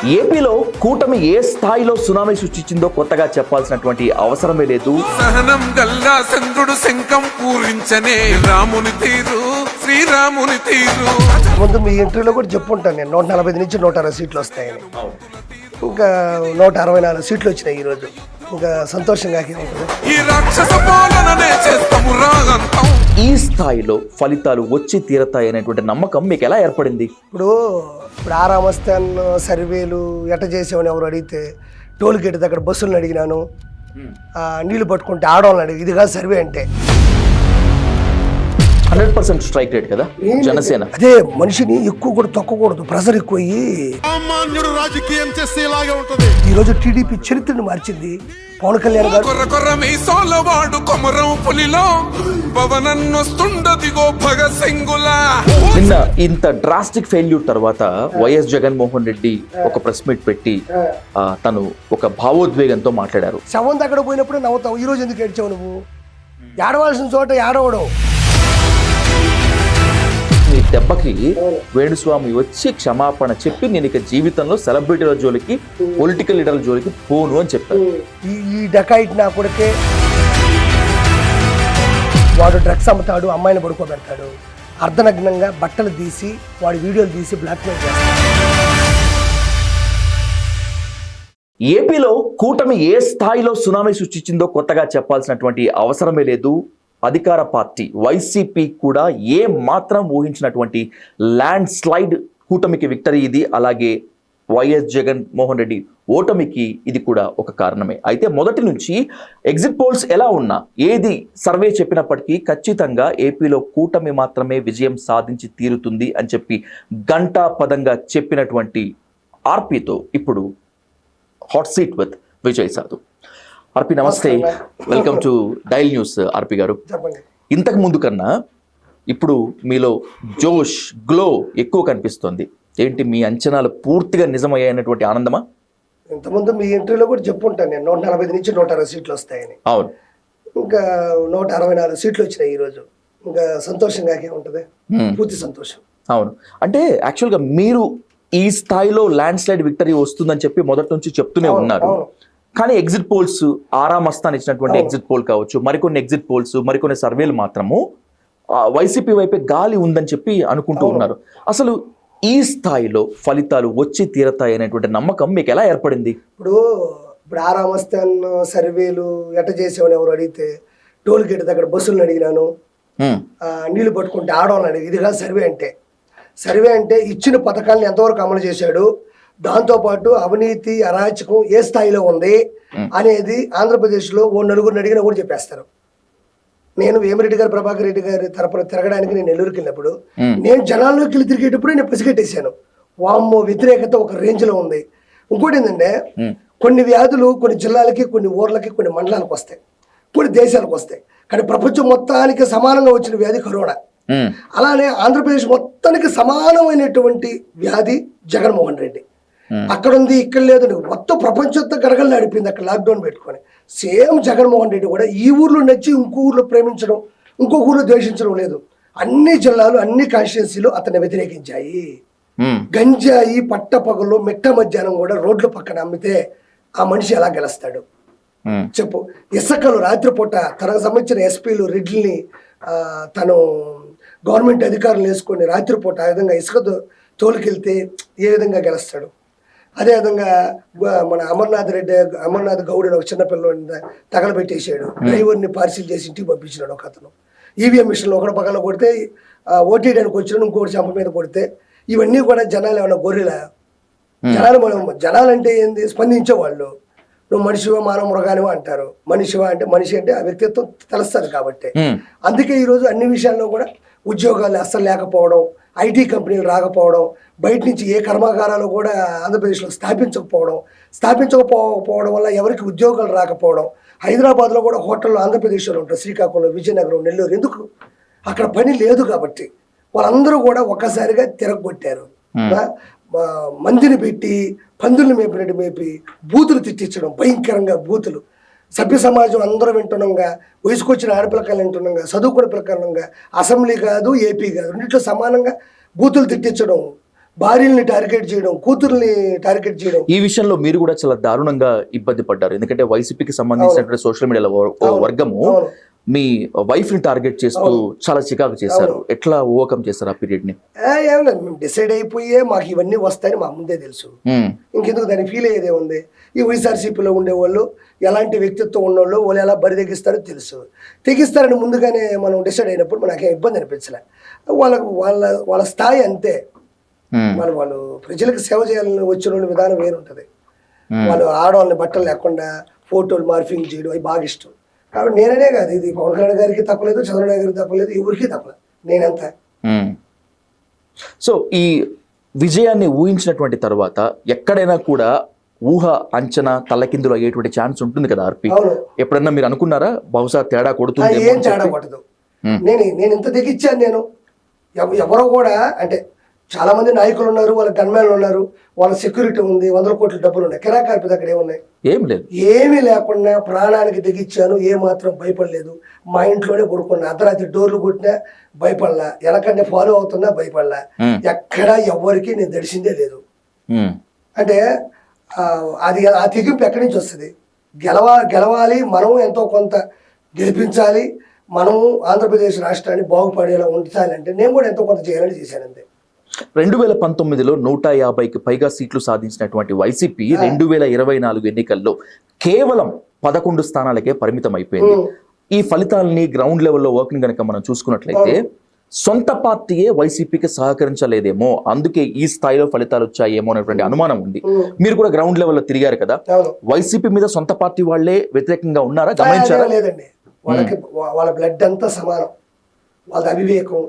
ఏపీలో కూటమి ఏ స్థాయిలో సునామీ సృష్టించిందో కొత్తగా చెప్పాల్సినటువంటి అవసరమే లేదు. సహనం గల్లా చంద్రుడు శంఖం పూరించనే రాముని తీరు శ్రీరాముని తీరు. ముందు మీ ఇంటర్వ్యూలో కూడా చెప్పుంటాను నేను 145 నుంచి 160 సీట్లు వస్తాయని. ఇంకా 164 సీట్లు వచ్చినాయి ఈరోజు. ఇంకా సంతోషంగా ఉంటుంది. ఈ రాక్షస పాలననే చేస్తాము రాగంతం. ఈ స్థాయిలో ఫలితాలు వచ్చి తీరతాయనేటువంటి నమ్మకం మీకు ఎలా ఏర్పడింది? ఇప్పుడు ఆరామస్థాన్ సర్వేలు ఎట్ట చేసామని ఎవరు అడిగితే టోల్ గేట్ దగ్గర బస్సులను అడిగినాను, నీళ్లు పట్టుకుంటే ఆడవాళ్ళని అడిగి. ఇది కాదు సర్వే అంటే. 100% స్ట్రైక్ రేట్ కదా జనసేన. అదే మనిషిని ఎక్కువ కూడా తొక్కకూడదు, ప్రెజర్ ఎక్కువ సామాన్యుడు రాజకీయం చేస్తే ఇలాగే ఉంటది. ఈ రోజు టీడీపీ చరిత్రను మార్చింది పవన్ కళ్యాణ్ గారు. కొర్ర కొర్ర మీసాలవాడు కొమరం పులిలో పవనన్నొస్తుండదిగో భగత్ సింగులా. నిన్న ఇంత డ్రాస్టిక్ ఫెయిల్యూర్ తర్వాత వైఎస్ జగన్మోహన్ రెడ్డి ఒక ప్రెస్ మీట్ పెట్టి తను ఒక భావోద్వేగంతో మాట్లాడారు. శవం దగ్గర పోయినప్పుడు నవ్వుతావు, ఈ రోజు ఎందుకు ఏడ్చావు నువ్వు? ఏడవలసిన చోట ఏడవడం. ఈ దెబ్బకి వేణుస్వామి వచ్చి క్షమాపణ చెప్పి నేను ఇక జీవితంలో సెలబ్రిటీల జోలికి పొలిటికల్ లీడర్ల జోలికి పోను అని చెప్పారు. ఈ డకాయిట్ నా కొడుకే. వాడు డ్రగ్స్ అమ్ముతాడు, అమ్మాయిని పడుకోబెడతాడు, అర్ధనగ్నంగా బట్టలు తీసి వాడి వీడియోలు తీసి బ్లాక్మెయిల్ చేస్తాడు. ఏపీలో కూటమి ఏ స్థాయిలో సునామీ సృష్టించిందో కొత్తగా చెప్పాల్సినటువంటి అవసరమే లేదు. అధికార పార్టీ వైసీపీ కూడా ఏ మాత్రం ఊహించినటువంటి ల్యాండ్ స్లైడ్ కూటమికి విక్టరీ ఇది. అలాగే వైఎస్ జగన్మోహన్ రెడ్డి ఓటమికి ఇది కూడా ఒక కారణమే. అయితే మొదటి నుంచి ఎగ్జిట్ పోల్స్ ఎలా ఉన్నా, ఏది సర్వే చెప్పినప్పటికీ ఖచ్చితంగా ఏపీలో కూటమి మాత్రమే విజయం సాధించి తీరుతుంది అని చెప్పి గంటా పదంగా చెప్పినటువంటి ఆర్పీతో ఇప్పుడు హాట్ సీట్ విత్ విజయ్ సాధు. ఆర్పి నమస్తే, వెల్కమ్ టు డైల్ న్యూస్. ఆర్పి గారు, ఇంతకు ముందు కన్నా ఇప్పుడు మీలో జోష్, గ్లో ఎక్కువ కనిపిస్తుంది. ఏంటి మీ అంచనాలు పూర్తిగా నిజమయ్యాయన్నటువంటి ఆనందమా? ఇంతకుముందు మీ ఇంటర్వ్యూలో కూడా చెప్పుంటాను నేను 145 నుంచి 160 సీట్లు వస్తాయని. అవును. ఇంకా 164 సీట్లు వచ్చినాయి ఈరోజు. ఇంకా సంతోషంగా ఉంటుంది, పూర్తి సంతోషం. అవును. అంటే యాక్చువల్గా మీరు ఈ స్థాయిలో ల్యాండ్ స్లైడ్ విక్టరీ వస్తుందని చెప్పి మొదటి నుంచి చెప్తూనే ఉన్నారు. కానీ ఎగ్జిట్ పోల్స్, ఆరామస్థాన్ ఇచ్చినటువంటి ఎగ్జిట్ పోల్ కావచ్చు, మరికొన్ని ఎగ్జిట్ పోల్స్, మరికొన్ని సర్వేలు మాత్రము వైసీపీ వైపే గాలి ఉందని చెప్పి అనుకుంటూ ఉన్నారు. అసలు ఈ స్థాయిలో ఫలితాలు వచ్చి తీరతాయి అనేటువంటి నమ్మకం మీకు ఎలా ఏర్పడింది? ఇప్పుడు ఆరామస్థాన్ సర్వేలు ఎట్ట చేసామని ఎవరు అడిగితే టోల్ గేట్ దగ్గర బస్సులను అడిగినాను, నీళ్లు పట్టుకుంటే ఆడవాళ్ళని అడిగి. ఇది కాదు సర్వే అంటే. సర్వే అంటే ఇచ్చిన పథకాలను ఎంతవరకు అమలు చేశాడు, దాంతోపాటు అవినీతి, అరాచకం ఏ స్థాయిలో ఉంది అనేది ఆంధ్రప్రదేశ్లో ఓ నలుగురిని అడిగినా కూడా చెప్పేస్తారు. నేను వేమిరెడ్డి గారు, ప్రభాకర్ రెడ్డి గారి తరపున తిరగడానికి నేను నెల్లూరుకి వెళ్ళినప్పుడు నేను జనాల్లోకి వెళ్ళి తిరిగేటప్పుడు నేను పసిగట్టేశాను. వామ్మో, వ్యతిరేకత ఒక రేంజ్లో ఉంది. ఇంకోటి ఏంటంటే, కొన్ని వ్యాధులు కొన్ని జిల్లాలకి, కొన్ని ఊర్లకి, కొన్ని మండలాలకు వస్తాయి, కొన్ని దేశాలకు వస్తాయి. కానీ ప్రపంచం మొత్తానికి సమానంగా వచ్చిన వ్యాధి కరోనా. అలానే ఆంధ్రప్రదేశ్ మొత్తానికి సమానమైనటువంటి వ్యాధి జగన్మోహన్ రెడ్డి. అక్కడ ఉంది, ఇక్కడ లేదు, మొత్తం ప్రపంచంతో గడగలు నడిపింది అక్కడ లాక్డౌన్ పెట్టుకొని. సేమ్ జగన్మోహన్ రెడ్డి కూడా ఈ ఊర్లో నచ్చి ఇంకో ఊర్లో ప్రేమించడం, ఇంకొక ఊర్లో ద్వేషించడం లేదు. అన్ని జిల్లాలు, అన్ని కాన్స్టిట్యున్సీలు అతన్ని వ్యతిరేకించాయి. గంజాయి పట్టపగలు మిట్ట మధ్యాహ్నం కూడా రోడ్ల పక్కన అమ్మితే ఆ మనిషి ఎలా గెలుస్తాడు చెప్పు? ఇసుకలు రాత్రిపూట తనకు సంబంధించిన ఎస్పీలు, రెడ్లని తను గవర్నమెంట్ అధికారులు వేసుకొని రాత్రిపూట ఆ విధంగా ఇసుక తోలుకెళ్తే ఏ విధంగా గెలుస్తాడు? అదేవిధంగా మన అమర్నాథ్ గౌడ్ అని ఒక చిన్నపిల్లని తగలబెట్టేసాడు. డ్రైవర్ని పార్సిల్ చేసి ఇంటికి పంపించినాడు ఒక అతను. ఈవీఎం మిషన్లో ఒకటి పక్కన కొడితే ఓటీడానికి వచ్చిన ఇంకోటి చెంప మీద కొడితే. ఇవన్నీ కూడా జనాలు ఏమన్నా గొర్రెలా? జనాలంటే ఏంది? స్పందించేవాళ్ళు. నువ్వు మనిషివా, మానవ మృగానివా అంటారు. మనిషివా అంటే మనిషి అంటే ఆ వ్యక్తిత్వం తెలుస్తుంది కాబట్టి. అందుకే ఈరోజు అన్ని విషయాల్లో కూడా ఉద్యోగాలు అస్సలు లేకపోవడం, ఐటీ కంపెనీలు రాకపోవడం, బయట నుంచి ఏ కర్మాగారాలు కూడా ఆంధ్రప్రదేశ్లో స్థాపించకపోవడం వల్ల ఎవరికి ఉద్యోగాలు రాకపోవడం. హైదరాబాద్లో కూడా హోటళ్ళు ఆంధ్రప్రదేశ్లో ఉంటాయి, శ్రీకాకుళం, విజయనగరం, నెల్లూరు. ఎందుకు? అక్కడ పని లేదు కాబట్టి వాళ్ళందరూ కూడా ఒక్కసారిగా తిరగొట్టారు. మందిని పెట్టి పందుల్ని మేపినట్టు మేపి బూతులు తిట్టించడం, భయంకరంగా బూతులు. సభ్య సమాజం అందరూ వింటున్నాగా, వయసుకొచ్చిన ఆడపిల్లకాయలు వింటున్నాగా, చదువుకునే పిల్లకాయలుగా, అసెంబ్లీ కాదు, ఏపీ కాదు, రెండిట్లో సమానంగా బూతులు తిట్టించడం, భార్యల్ని టార్గెట్ చేయడం, కూతుర్ని టార్గెట్ చేయడం. ఈ విషయంలో మీరు కూడా చాలా దారుణంగా ఇబ్బంది పడ్డారు. ఎందుకంటే వైసీపీకి సంబంధించినటువంటి సోషల్ మీడియాలో వర్గము మీ వైఫ్ ని టార్గెట్ చేస్తూ చాలా చికాకు చేశారు. ఎట్లా ఓవర్కమ్ చేశారు ఆ పీరియడ్ ని? ఏం లేదు, మేము డిసైడ్ అయిపోయే మాకు ఇవన్నీ వస్తాయని మాకు ముందే తెలుసు. ఇంకెందుకు దాన్ని ఫీల్ అయ్యేదే ఉంది. ఈ వైఎస్ఆర్సీపీలో ఉండేవాళ్ళు ఎలాంటి వ్యక్తిత్వం ఉన్నోళ్ళు, వాళ్ళు ఎలా బరి తెగిస్తారో తెలుసు. తెగిస్తారని ముందుగానే మనం డిసైడ్ అయినప్పుడు మనకేం ఇబ్బంది అనిపించలే. వాళ్ళ స్థాయి అంతే. వాళ్ళు ప్రజలకు సేవ చేయాలని వచ్చిన వాళ్ళ విధానం వేరుంటది. వాళ్ళు ఆడవాళ్ళని బట్టలు లేకుండా ఫోటోలు మార్ఫింగ్ చేయడం అవి బాగా ఇష్టం. కాబట్టి నేననే కాదు, ఇది పవన్ కళ్యాణ్ గారికి తప్పలేదు, చంద్రబాబు గారికి తప్పలేదు, ఎవరికి తప్పలేదు, నేనంతా. సో ఈ విజయాన్ని ఊహించినటువంటి తర్వాత ఎక్కడైనా కూడా ఊహ అంచనా తల్లకిందులు అయ్యేటువంటి ఛాన్స్ ఉంటుంది కదా ఆర్పి? ఎప్పుడన్నా మీరు అనుకున్నారా బహుశా తేడా కొడుతుంది? ఏం తేడా కొట్టదు. నేను ఇంత దిగిచ్చాను. నేను ఎవరో కూడా అంటే చాలా మంది నాయకులు ఉన్నారు, వాళ్ళ గన్మ్యాన్లు ఉన్నారు, వాళ్ళ సెక్యూరిటీ ఉంది, 100 కోట్ల డబ్బులు ఉన్నాయి. కిరాకార్పి దగ్గర ఏమున్నాయి? ఏం లేదు. ఏమీ లేకుండా ప్రాణానికి దిగిచ్చాను. ఏ మాత్రం భయపడలేదు. మా ఇంట్లోనే పడుకున్నా, అర్ధరాత్రి డోర్లు కొట్టినా భయపడలా, ఎనకన్నా ఫాలో అవుతున్నా భయపడలా. ఎక్కడా ఎవరికి నేను దడిసిందే లేదు. అంటే అది ఆ తెగింపు ఎక్కడి నుంచి వస్తుంది? గెలవాలి, మనం ఎంతో కొంత గెలిపించాలి, మనము ఆంధ్రప్రదేశ్ రాష్ట్రాన్ని బాగుపడేలా ఉంచాలంటే నేను కూడా ఎంతో కొంత చేయాలని చేశానంతే. 2019లో 150కి పైగా సీట్లు సాధించినటువంటి వైసీపీ 2024 ఎన్నికల్లో కేవలం 11 స్థానాలకే పరిమితం అయిపోయింది. ఈ ఫలితాలని గ్రౌండ్ లెవెల్లో వర్కింగ్ కనుక మనం చూసుకున్నట్లయితే సొంత పార్టీయే వైసీపీకి సహకరించలేదేమో, అందుకే ఈ స్థాయిలో ఫలితాలు వచ్చాయేమో అనేటువంటి అనుమానం ఉంది. మీరు కూడా గ్రౌండ్ లెవెల్లో తిరిగారు కదా, వైసీపీ మీద సొంత పార్టీ వాళ్లే వ్యతిరేకంగా ఉన్నారా? గమనించారా? లేదండి, వాళ్ళ బ్లడ్ అంతా సమానం. వాళ్ళ అవివేకం,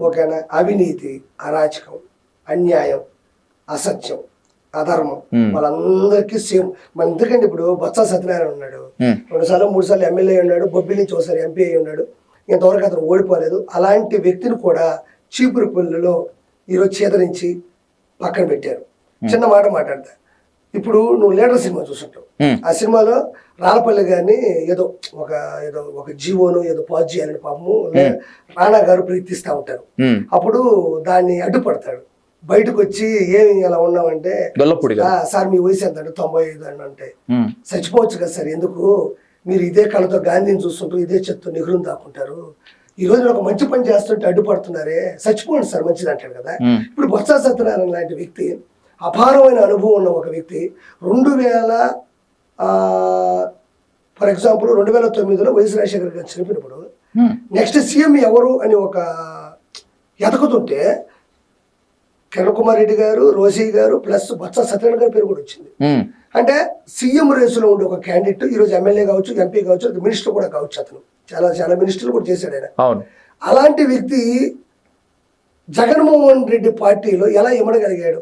ఓకేనా, అవినీతి, అరాచకం, అన్యాయం, అసత్యం, అధర్మం వాళ్ళందరికీ సేమ్. మన ఎందుకంటే ఇప్పుడు బొత్స సత్యనారాయణ ఉన్నాడు, 2 సార్లు 3 సార్లు ఎమ్మెల్యే ఉన్నాడు, బొబ్బిలి నుంచి ఒకసారి ఎంపీ అయి ఉన్నాడు, ఇంతవరకు అతను ఓడిపోలేదు. అలాంటి వ్యక్తిని కూడా చీపురుపల్లిలో ఈరోజు చేదరించి పక్కన పెట్టారు. చిన్న మాట మాట్లాడతా, ఇప్పుడు నువ్వు లీడర్ సినిమా చూసుంటావు. ఆ సినిమాలో రాళ్ళపల్లి గారిని ఏదో ఒక జీవోను ఏదో పాజ్ చేయాలని పాపము రాణా గారు ప్రయత్నిస్తూ ఉంటారు. అప్పుడు దాన్ని అడ్డుపడతాడు. బయటకు వచ్చి ఏమి అలా ఉన్నామంటే, సార్ మీ వయసు ఎంత అంటే 95 అని అంటే, చచ్చిపోవచ్చు కదా సార్, ఎందుకు మీరు ఇదే కళ్ళతో గాంధీని చూస్తుంటారు, ఇదే చెత్త నెహ్రూని దాక్కుంటారు, ఈ రోజు ఒక మంచి పని చేస్తుంటే అడ్డుపడుతున్నారే, చచ్చిపోండి సార్ మంచిది అంటాడు కదా. ఇప్పుడు బొత్స సత్యనారాయణ లాంటి వ్యక్తి, అపారమైన అనుభవం ఉన్న ఒక వ్యక్తి, 2000 ఫర్ ఎగ్జాంపుల్ 2009లో వైఎస్ రాజశేఖర గారు చనిపోయినప్పుడు నెక్స్ట్ సీఎం ఎవరు అని ఒక ఎతకుతుంటే కిరణ్ కుమార్ రెడ్డి గారు, రోజీ గారు ప్లస్ బొత్స సత్యనారాయణ గారి పేరు కూడా వచ్చింది. అంటే సీఎం రేసులో ఉండే ఒక క్యాండిడేట్ ఈరోజు ఎమ్మెల్యే కావచ్చు, ఎంపీ కావచ్చు, మినిస్టర్ కూడా కావచ్చు. అతను చాలా మినిస్టర్లు కూడా చేశాడు ఆయన. అలాంటి వ్యక్తి జగన్మోహన్ రెడ్డి పార్టీలో ఎలా ఇమడగలిగాడు?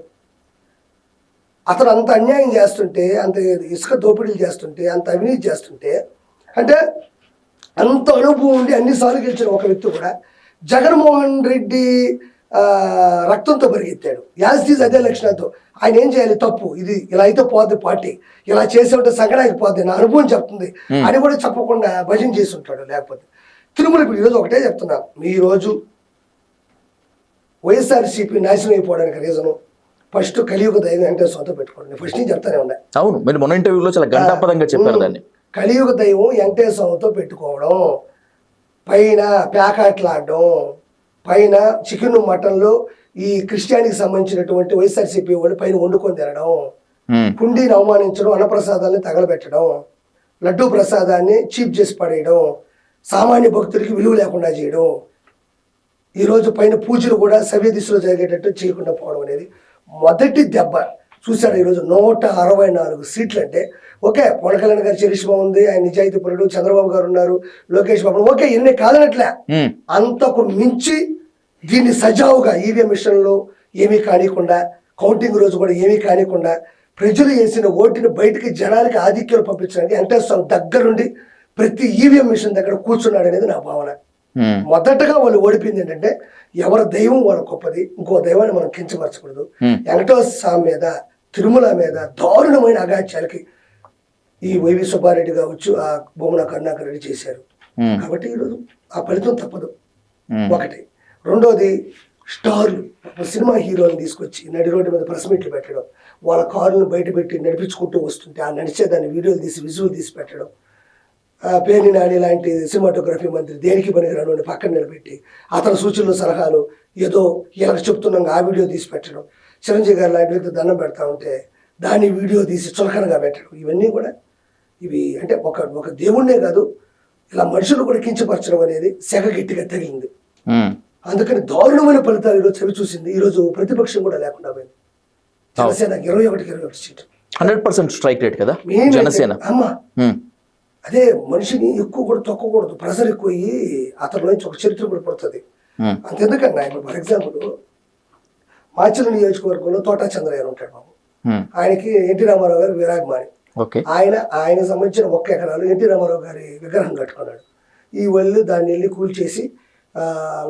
అతను అంత అన్యాయం చేస్తుంటే, అంత ఇసుక దోపిడీలు చేస్తుంటే, అంత అవినీతి చేస్తుంటే, అంటే అంత అనుభవం ఉండి అన్నిసార్లు గెలిచిన ఒక వ్యక్తి కూడా జగన్మోహన్ రెడ్డి రక్తంతో పరిగెత్తాడు. యాజ్ ఈజ్ అదే లక్షణంతో ఆయన ఏం చేయాలి? తప్పు, ఇది ఇలా అయితే పోద్ది, పార్టీ ఇలా చేసే ఉంటే సంగడానికి పోద్ది, నా అనుభవం చెప్తుంది అని కూడా చెప్పకుండా భజన చేసి ఉంటాడు. లేకపోతే తిరుమల ఇప్పుడు ఈరోజు ఒకటే చెప్తున్నా, ఈరోజు వైఎస్ఆర్సీపీ నాశనం అయిపోవడానికి రీజను ఫస్ట్ కలియుగ దైవం వెంకటేశ్వర స్వామితో పెట్టుకోండి. ఫస్ట్ నుంచి చెప్తానే ఉన్నా. అవును, మీరు మొన్న ఇంటర్వ్యూలో చాలా గంటాపదంగా చెప్పారు దాన్ని. కలియుగ దైవం వెంకటేశ్వర స్వామితో పెట్టుకోవడం, పైన ప్యాకాట్లాడడం, పైన చికెన్ మటన్లో ఈ క్రిస్టియానికి సంబంధించినటువంటి వైఎస్ఆర్సీపీ వాళ్ళు పైన వండుకొని తినడం, కుండీని అవమానించడం, అన్నప్రసాదాన్ని తగలబెట్టడం, లడ్డూ ప్రసాదాన్ని చీప్ చేసి పడేయడం, సామాన్య భక్తులకి విలువ లేకుండా చేయడం, ఈరోజు పైన పూజలు కూడా సవ్య దిశలో జరిగేటట్టు చేయకుండా పోవడం అనేది మొదటి దెబ్బ. చూశాడు ఈరోజు 164 సీట్లు అంటే, ఓకే పవన్ కళ్యాణ్ గారి చరిష్మా ఉంది, ఆయన నిజాయితీ పరుడు, చంద్రబాబు గారు ఉన్నారు, లోకేష్ బాబు, ఓకే ఇన్ని కాదనట్లే, అంతకు మించి దీన్ని సజావుగా ఈవీఎం మిషన్లో ఏమీ కానికుండా, కౌంటింగ్ రోజు కూడా ఏమీ కానికుండా ప్రజలు వేసిన ఓటుని బయటికి జనాలకి ఆధిక్యాలు పంపించడానికి వెంకటేశ్వర స్వామి దగ్గరుండి ప్రతి ఈవీఎం మిషన్ దగ్గర కూర్చున్నాడు అనేది నా భావన. మొదటగా వాళ్ళు ఓడిపోయింది ఏంటంటే, ఎవరి దైవం వాళ్ళ గొప్పది, ఇంకో దైవాన్ని మనం కించపరచకూడదు. వెంకటేశ్వర స్వామి మీద, తిరుమల మీద దారుణమైన అగాత్యాలకి ఈ వైవి సుబ్బారెడ్డి కావచ్చు, ఆ భూమన కరుణాకర్ రెడ్డి చేశారు. కాబట్టి ఈరోజు ఆ ఫలితం తప్పదు. ఒకటి. రెండోది, స్టార్లు సినిమా హీరోని తీసుకొచ్చి నడి రోడ్డు మీద ప్రెస్ మీట్లు పెట్టడం, వాళ్ళ కారును బయట పెట్టి నడిపించుకుంటూ వస్తుంటే ఆ నడిచేదాన్ని వీడియోలు తీసి విజువల్ తీసి పెట్టడం, పేర్ని నాని లాంటి సినిమాటోగ్రఫీ మంత్రి దేనికి పనికిరాను అని పక్కన నిలబెట్టి అతని సూచనలు సలహాలు ఏదో ఇలా చెప్తున్నాగా ఆ వీడియో తీసి పెట్టడం, చిరంజీవి గారు లాంటి వ్యక్తి దండం పెడతా ఉంటే దాన్ని వీడియో తీసి చులకనగా పెట్టడం, ఇవన్నీ కూడా ఇవి అంటే ఒక దేవుణ్ణే కాదు ఇలా మనుషులు కూడా కించపరచడం అనేది సెగ గట్టిగా తగిలింది. అందుకని దారుణమైన ఫలితాలు ఈరోజు చవి చూసింది. ఈరోజు ప్రతిపక్షం కూడా లేకుండా పోయింది. జనసేన 21 సీట్లు 100% స్ట్రైక్ రేట్ కదా జనసేన. అమ్మా అదే మనిషిని ఎక్కువ కూడా తొక్కకూడదు, ప్రెషర్ ఎక్కువ అయ్యి అతని నుంచి ఒక చరిత్ర కూడా పడుతుంది. అంతెందుకన్నా ఇప్పుడు ఫర్ ఎగ్జాంపుల్ మాచర్ల నియోజకవర్గంలో తోటా చంద్రయ్య ఉంటాడు బాబు. ఆయనకి ఎన్టీ రామారావు గారు వీరాభిమాని. ఆయన సంబంధించిన 1 ఎకరాలు ఎన్టీ రామారావు గారి విగ్రహం కట్టుకున్నాడు. ఈ వాళ్ళు దాన్ని వెళ్ళి కూల్చేసి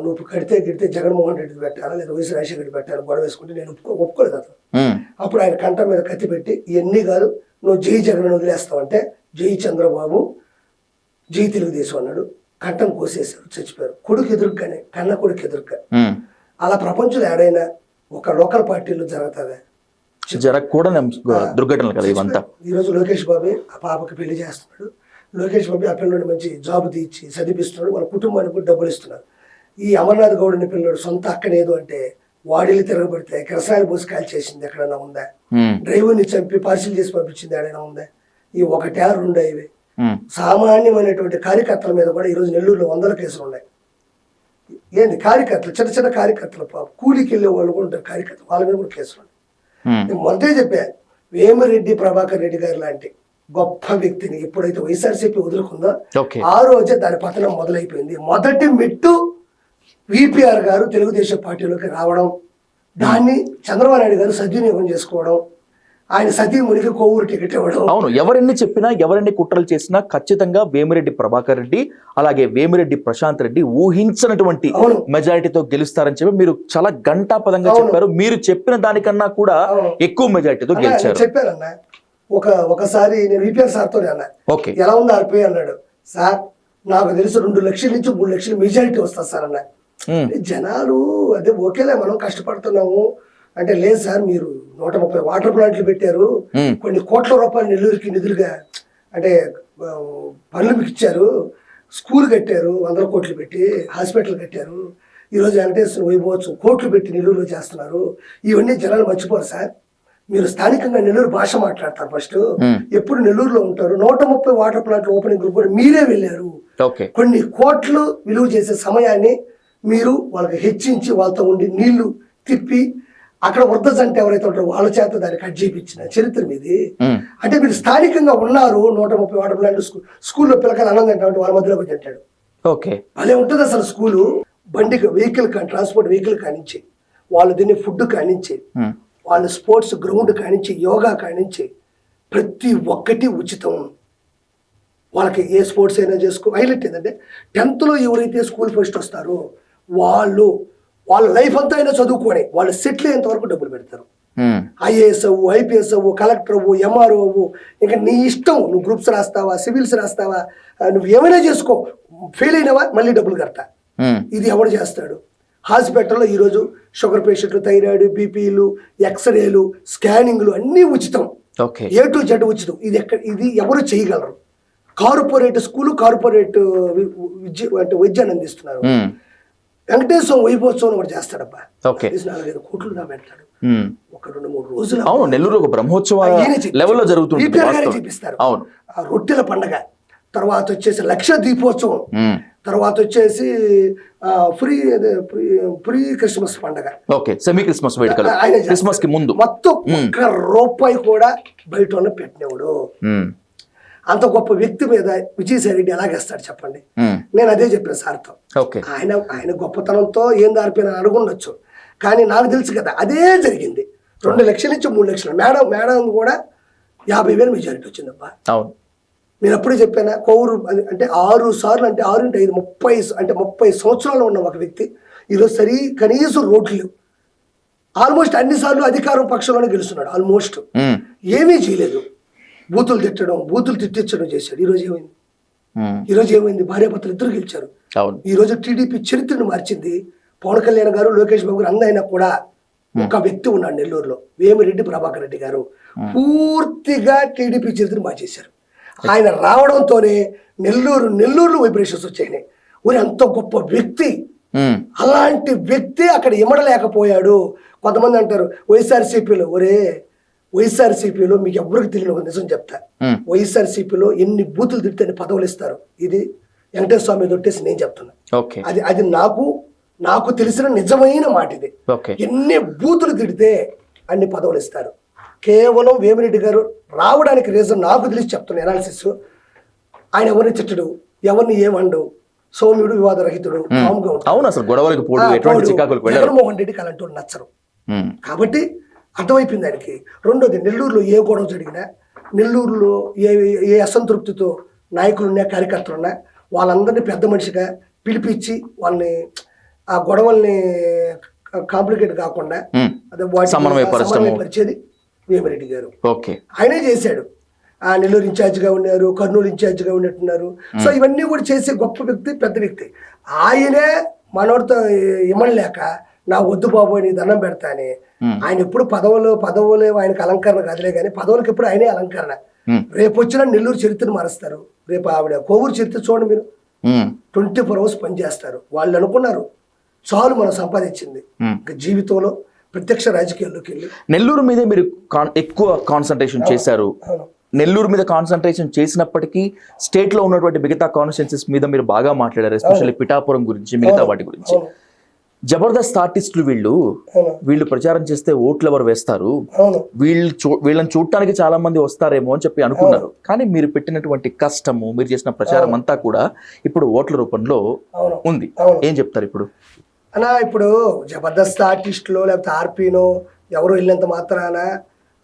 నువ్వు కడితే జగన్మోహన్ రెడ్డి పెట్టాలా లేదా వైఎస్ రాజశేఖర రెడ్డి పెట్టాలా గొడవ వేసుకుంటే నేను ఒప్పుకోలేదు అతను. అప్పుడు ఆయన కంఠం మీద కత్తి పెట్టి ఇవన్నీ కాదు నువ్వు జై జగన్ వదిలేస్తావంటే జై చంద్రబాబు జై తెలుగుదేశం అన్నాడు. కంఠం కోసేశారు, చచ్చిపోయారు. కొడుకు ఎదురుగానే, కన్న కొడుకు ఎదురుగా. అలా ప్రపంచంలో ఏడైనా ఒక లోకల్ పార్టీలో జరుగుతుందా? జరగకూడని దుర్ఘటనలు కదా ఇవంతా. ఈరోజు లోకేష్ బాబు ఆ పాపకి పెళ్లి చేస్తున్నాడు. లోకేష్ బాబు ఆ పిల్లడు మంచి జాబ్ తీర్చి చదివిస్తున్నాడు, వాళ్ళ కుటుంబానికి కూడా డబ్బులు ఇస్తున్నారు. ఈ అమర్నాథ్ గౌడ్ అనే పిల్లడు సొంత అక్కనేదు అంటే వాడిల్లు తిరగబడితే కిరసాయలు పోసి కాల్ చేసింది ఎక్కడైనా ఉందా? డ్రైవర్ని చంపి పార్సిల్ చేసి పంపించింది ఎక్కడైనా ఉందా? ఈ 1-2 ఇవి సామాన్యమైనటువంటి కార్యకర్తల మీద కూడా ఈరోజు నెల్లూరులో 100 కేసులు ఉన్నాయి. ఏంది కార్యకర్తలు, చిన్న కార్యకర్తలు కూలికి వెళ్ళే వాళ్ళు కూడా ఉంటారు కార్యకర్తలు, వాళ్ళ మీద కూడా కేసులు ఉన్నాయి. నేను మొదటే చెప్పా, వేమిరెడ్డి ప్రభాకర్ రెడ్డి గారు లాంటి గొప్ప వ్యక్తిని ఎప్పుడైతే వైఎస్ఆర్సీపీ వదులుకుందో ఆ రోజే దాని పతనం మొదలైపోయింది. మొదటి మెట్టు విపిఆర్ గారు తెలుగుదేశం పార్టీలోకి రావడం, దాన్ని చంద్రబాబు నాయుడు గారు సద్వినియోగం చేసుకోవడం, ఆయన సతీమునికి కోవూరు టికెట్ ఇవ్వడం. అవును, ఎవరెన్ని చెప్పినా ఎవరెన్ని కుట్రలు చేసినా ఖచ్చితంగా వేమిరెడ్డి ప్రభాకర్ రెడ్డి అలాగే వేమిరెడ్డి ప్రశాంత్ రెడ్డి ఊహించినటువంటి మెజారిటీతో గెలుస్తారని చెప్పి మీరు చాలా గంటాపదంగా చెప్పారు. మీరు చెప్పిన దానికన్నా కూడా ఎక్కువ మెజారిటీతో గెలిచారు చెప్పారన్న. ఒకసారి నేను విపిఆర్ సార్తో అన్నా, ఎలా ఉంది ఆర్పి అన్నాడు. సార్ నాకు తెలిసి 2 లక్షల నుంచి 3 లక్షల మెజారిటీ వస్తుంది సార్ అన్న. జనాలు అదే ఓకేలే మనం కష్టపడుతున్నాము అంటే, లేదు సార్ మీరు 130 వాటర్ ప్లాంట్లు పెట్టారు, కొన్ని కోట్ల రూపాయలు నెల్లూరుకి నిధులుగా అంటే పనులు మీకు ఇచ్చారు, స్కూల్ కట్టారు 100 కోట్లు పెట్టి, హాస్పిటల్ కట్టారు, ఈరోజు వెంకటేశ్వర వైభవోత్సవం కోట్లు పెట్టి నెల్లూరులో చేస్తున్నారు. ఇవన్నీ జనాలు మర్చిపోరు సార్. మీరు స్థానికంగా నెల్లూరు భాష మాట్లాడతారు. ఫస్ట్ ఎప్పుడు నెల్లూరులో ఉంటారు. 130 వాటర్ ప్లాంట్లు ఓపెనింగ్ కూడా మీరే వెళ్ళారు. కొన్ని కోట్లు విలువ చేసే సమయాన్ని మీరు వాళ్ళకి హెచ్చించి వాళ్ళతో ఉండి నీళ్లు తిప్పి అక్కడ వృద్ధ జంట ఎవరైతే ఉంటారో వాళ్ళ చేత దాన్ని కట్ చేయించిన చరిత్ర మీది. అంటే మీరు స్థానికంగా ఉన్నారు. 130 వాటర్ ప్లాంట్ స్కూల్లో పిల్లకాయలు అన్నం తింటామంటే వాళ్ళ మధ్యలోకి తింటాడు. అదే ఉంటుంది అసలు స్కూలు. బండికి వెహికల్ ట్రాన్స్పోర్ట్ వెహికల్ కానించి, వాళ్ళు తినే ఫుడ్ కానించి, వాళ్ళ స్పోర్ట్స్ గ్రౌండ్ కానించి, యోగా కానించి ప్రతి ఒక్కటి ఉచితం. వాళ్ళకి ఏ స్పోర్ట్స్ అయినా చేసుకో. హైలైట్ ఏంటంటే 10th ఎవరైతే స్కూల్ ఫస్ట్ వస్తారో వాళ్ళ లైఫ్ అంతా అయినా చదువుకొని వాళ్ళు సెటిల్ అయ్యేంత వరకు డబ్బులు పెడతారు. ఐఏఎస్ అవ్వు, ఐపీఎస్ అవ్వు, కలెక్టర్ అవ్వు, ఎంఆర్ఓ అవ్వు, ఇంకా నీ ఇష్టం. నువ్వు గ్రూప్స్ రాస్తావా, సివిల్స్ రాస్తావా, నువ్వు ఏమైనా చేసుకో. ఫెయిల్ అయినవా మళ్ళీ డబ్బులు కడతా. ఇది ఎవడు చేస్తాడు? హాస్పిటల్లో ఈరోజు షుగర్ పేషెంట్లు, థైరాయిడ్, బీపీలు, ఎక్స్రేలు, స్కానింగ్లు అన్నీ ఉచితం. A to Z ఉచితం. ఇది ఎవరు చేయగలరు? కార్పొరేట్ స్కూలు, కార్పొరేట్ వైద్యాన్ని అందిస్తున్నారు. వెంకటేశ్వర వైభవోత్సవం ఒకటి చేస్తాడబ్బా, 4-5 కోట్లు పెడతాడు. ఒక 2-3 రోజులు నెల్లూరు ఒక బ్రహ్మోత్సవ లెవెల్లో జరుగుతుంది. చూపిస్తారు. రొట్టెల పండగ, తర్వాత వచ్చేసి లక్ష దీపోత్సవం, తర్వాత వచ్చేసి ప్రీ క్రిస్మస్ పండగ, సెమీ క్రిస్మస్ వేడుకలు, క్రిస్మస్ కి ముందు మొత్తం ₹1 కూడా బయట పెట్టినవాడు. అంత గొప్ప వ్యక్తి మీద విజయసాయి రెడ్డి ఎలాగేస్తాడు చెప్పండి? నేను అదే చెప్పాను సార్తో. ఆయన గొప్పతనంతో ఏం దారిపోయినా అడుగుండొచ్చు, కానీ నాకు తెలుసు కదా అదే జరిగింది. 2 లక్షల నుంచి 3 లక్షలు. మేడం కూడా 50,000 మెజారిటీ వచ్చిందబ్బా. నేను అప్పుడే చెప్పాను, కోవూరు అంటే 6 సార్లు అంటే 6 × 5 30 అంటే 30 సంవత్సరాలు ఉన్న ఒక వ్యక్తి ఈరోజు కనీసం రోడ్లు ఆల్మోస్ట్ అన్ని సార్లు అధికారం పక్షంలోనే గెలుస్తున్నాడు. ఆల్మోస్ట్ ఏమీ చేయలేదు. బూతులు తిట్టించడం చేశాడు. ఈరోజు ఏమైంది? భార్యాభర్తలు 2 గెలిచారు. ఈరోజు టీడీపీ చరిత్రను మార్చింది. పవన్ కళ్యాణ్ గారు లోకేష్ బాబు గారు అందరైనా కూడా ఒక వ్యక్తి ఉన్నాడు నెల్లూరులో, వేమిరెడ్డి ప్రభాకర్ రెడ్డి గారు. పూర్తిగా టీడీపీ చరిత్రను మార్చేశారు. ఆయన రావడంతోనే నెల్లూరులో వైబ్రేషన్స్ వచ్చాయి. ఊరి అంత గొప్ప వ్యక్తి, అలాంటి వ్యక్తి అక్కడ ఇమడలేకపోయాడు. కొంతమంది అంటారు వైఎస్ఆర్సీపీలో, వైఎస్ఆర్సీపీలో మీకు ఎవరికి తెలియని ఒక నిజం చెప్తా, వైఎస్ఆర్సీపీలో ఎన్ని బూతులు తిడితే అన్ని పదవులు ఇస్తారు. ఇది వెంకటేశ్వర స్వామి దొట్టేసి నేను చెప్తున్నా. అది నాకు తెలిసిన నిజమైన మాట ఇది. ఎన్ని బూతులు తిడితే అన్ని పదవులు ఇస్తారు. కేవలం వేమిరెడ్డి గారు రావడానికి రీజన్ నాకు తెలిసి చెప్తున్నా ఎనాలిసిస్. ఆయన ఎవరిని తిట్టడు, ఎవరిని ఏమండు, సౌమ్యుడు, వివాదరహితుడు, జగన్మోహన్ రెడ్డికి అలాంటి వాళ్ళు నచ్చరు. కాబట్టి అర్థమైపోయింది ఆయనకి. రెండోది, నెల్లూరులో ఏ గొడవ జరిగినా, నెల్లూరులో ఏ అసంతృప్తితో నాయకులున్నా కార్యకర్తలున్నా వాళ్ళందరినీ పెద్ద మనిషిగా పిలిపించి వాళ్ళని ఆ గొడవల్ని కాంప్లికేట్ కాకుండా సమన్వయపరిచేది వేమిరెడ్డి గారు. ఆయనే చేశాడు. ఆ నెల్లూరు ఇన్ఛార్జిగా ఉన్నారు, కర్నూలు ఇన్ఛార్జిగా ఉన్నట్టున్నారు. సో ఇవన్నీ కూడా చేసే గొప్ప వ్యక్తి, పెద్ద వ్యక్తి. ఆయనే మనోడితో ఇమ్మలేక నా వద్దు బాబు నీ దండం పెడతా అని. ఆయన ఎప్పుడు పదవులు ఆయనకు అలంకరణ కాదులే కానీ పదవులకు ఎప్పుడు ఆయనే అలంకరణ. రేపు వచ్చిన నెల్లూరు చరిత్రను మారుస్తారు. రేపు ఆవిడ కోవూరు చరిత్ర చూడండి మీరు, 24 hours పనిచేస్తారు. వాళ్ళు అనుకున్నారు చాలు మనం సంపాదించింది జీవితంలో ప్రత్యక్ష రాజకీయాల్లోకి వెళ్ళి. నెల్లూరు మీద మీరు ఎక్కువ కాన్సన్ట్రేషన్ చేశారు. నెల్లూరు మీద కాన్సన్ట్రేషన్ చేసినప్పటికీ స్టేట్ లో ఉన్నటువంటి మిగతా కాన్స్టిట్యున్సీస్ మీద మీరు బాగా మాట్లాడారు, ఎస్పెషల్లీ పిఠాపురం గురించి, మిగతా వాటి గురించి. జబర్దస్త్ ఆర్టిస్టులు వీళ్ళు ప్రచారం చేస్తే ఓట్లు ఎవరు వేస్తారు, వీళ్ళని చూడటానికి చాలా మంది వస్తారేమో అని చెప్పి అనుకున్నారు. కానీ మీరు పెట్టినటువంటి కష్టము, మీరు చేసిన ప్రచారం అంతా కూడా ఇప్పుడు ఓట్ల రూపంలో ఉంది. ఏం చెప్తారు ఇప్పుడు? అలా ఇప్పుడు జబర్దస్త్ ఆర్టిస్టులో లేకపోతే ఆర్పీనో ఎవరు వెళ్ళినంత మాత్రాన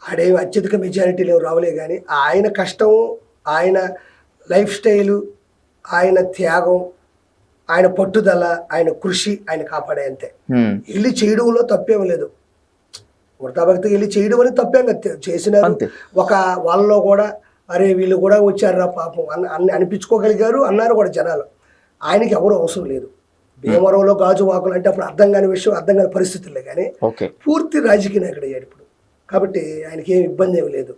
ఆడేమి అత్యధిక మెజారిటీలు రావులే కానీ ఆయన కష్టం, ఆయన లైఫ్ స్టైలు, ఆయన త్యాగం, ఆయన పట్టుదల, ఆయన కృషి ఆయన కాపాడే అంతే. వెళ్ళి చేయడంలో తప్పేం లేదు. వృతాభక్తికి వెళ్ళి చేయడం అని తప్పేం చేసిన ఒక వాళ్ళలో కూడా అరే వీళ్ళు కూడా వచ్చారా పాపం అన్ని అనిపించుకోగలిగారు అన్నారు కూడా జనాలు. ఆయనకి ఎవరు అవసరం లేదు. భీమవరంలో గాజు వాకులు అంటే అప్పుడు అర్థం కాని విషయం, అర్థం కాని పరిస్థితులే కానీ పూర్తి రాజకీయ నాయకుడు అయ్యాడు ఇప్పుడు. కాబట్టి ఆయనకి ఏం ఇబ్బంది ఏమి లేదు.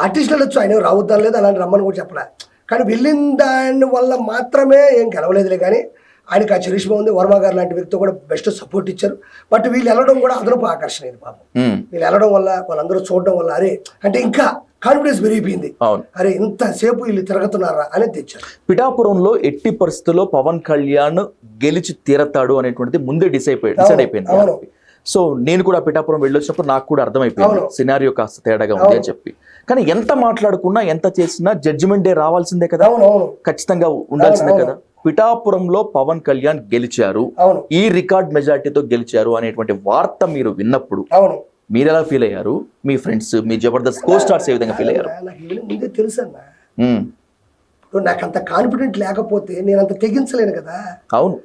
ఆర్టిస్టులు వచ్చు, ఆయన రావద్దాం లేదు, అలాంటి రమ్మని కూడా చెప్పలే. కానీ వెళ్ళిన దాని వల్ల మాత్రమే ఏం గెలవలేదులే కానీ ఆయనకి ఆ చరిష్మా ఉంది. వర్మ గారు లాంటి వ్యక్తి కూడా బెస్ట్ సపోర్ట్ ఇచ్చారు. బట్ వీళ్ళు వెళ్ళడం కూడా అదనపు ఆకర్షణ అయింది పాపం. వీళ్ళు వెళ్ళడం వల్ల వాళ్ళందరూ చూడడం వల్ల అరే అంటే ఇంకా కాన్ఫిడెన్స్ పెరిగిపోయింది. అరే ఇంతసేపు వీళ్ళు తిరుగుతున్నారా అని తెచ్చారు. పిఠాపురంలో ఎట్టి పరిస్థితుల్లో పవన్ కళ్యాణ్ గెలిచి తీరతాడు అనేటువంటిది ముందే డిసైడ్ అయిపోయింది. సో నేను కూడా పిఠాపురం వెళ్ళొచ్చినప్పుడు నాకు కూడా అర్థమైపోయింది సినారియో కాస్త తేడాగా ఉంది అని చెప్పి. కానీ ఎంత మాట్లాడుకున్నా ఎంత చేసినా జడ్జిమెంట్ డే రావాల్సిందే కదా, ఖచ్చితంగా ఉండాల్సిందే కదా. పిఠాపురంలో పవన్ కళ్యాణ్ గెలిచారు, ఈ రికార్డ్ మెజార్టీతో గెలిచారు అనేటువంటి వార్త మీరు విన్నప్పుడు మీరు ఎలా ఫీల్ అయ్యారు? మీ ఫ్రెండ్స్, మీ జబర్దస్త్ కో స్టార్స్ ఏ విధంగా ఫీల్ అయ్యారు? ముందే తెలుసు అన్న, ఇప్పుడు నాకంత కాన్ఫిడెంట్ లేకపోతే నేను అంత తెగించలేను కదా. అవును,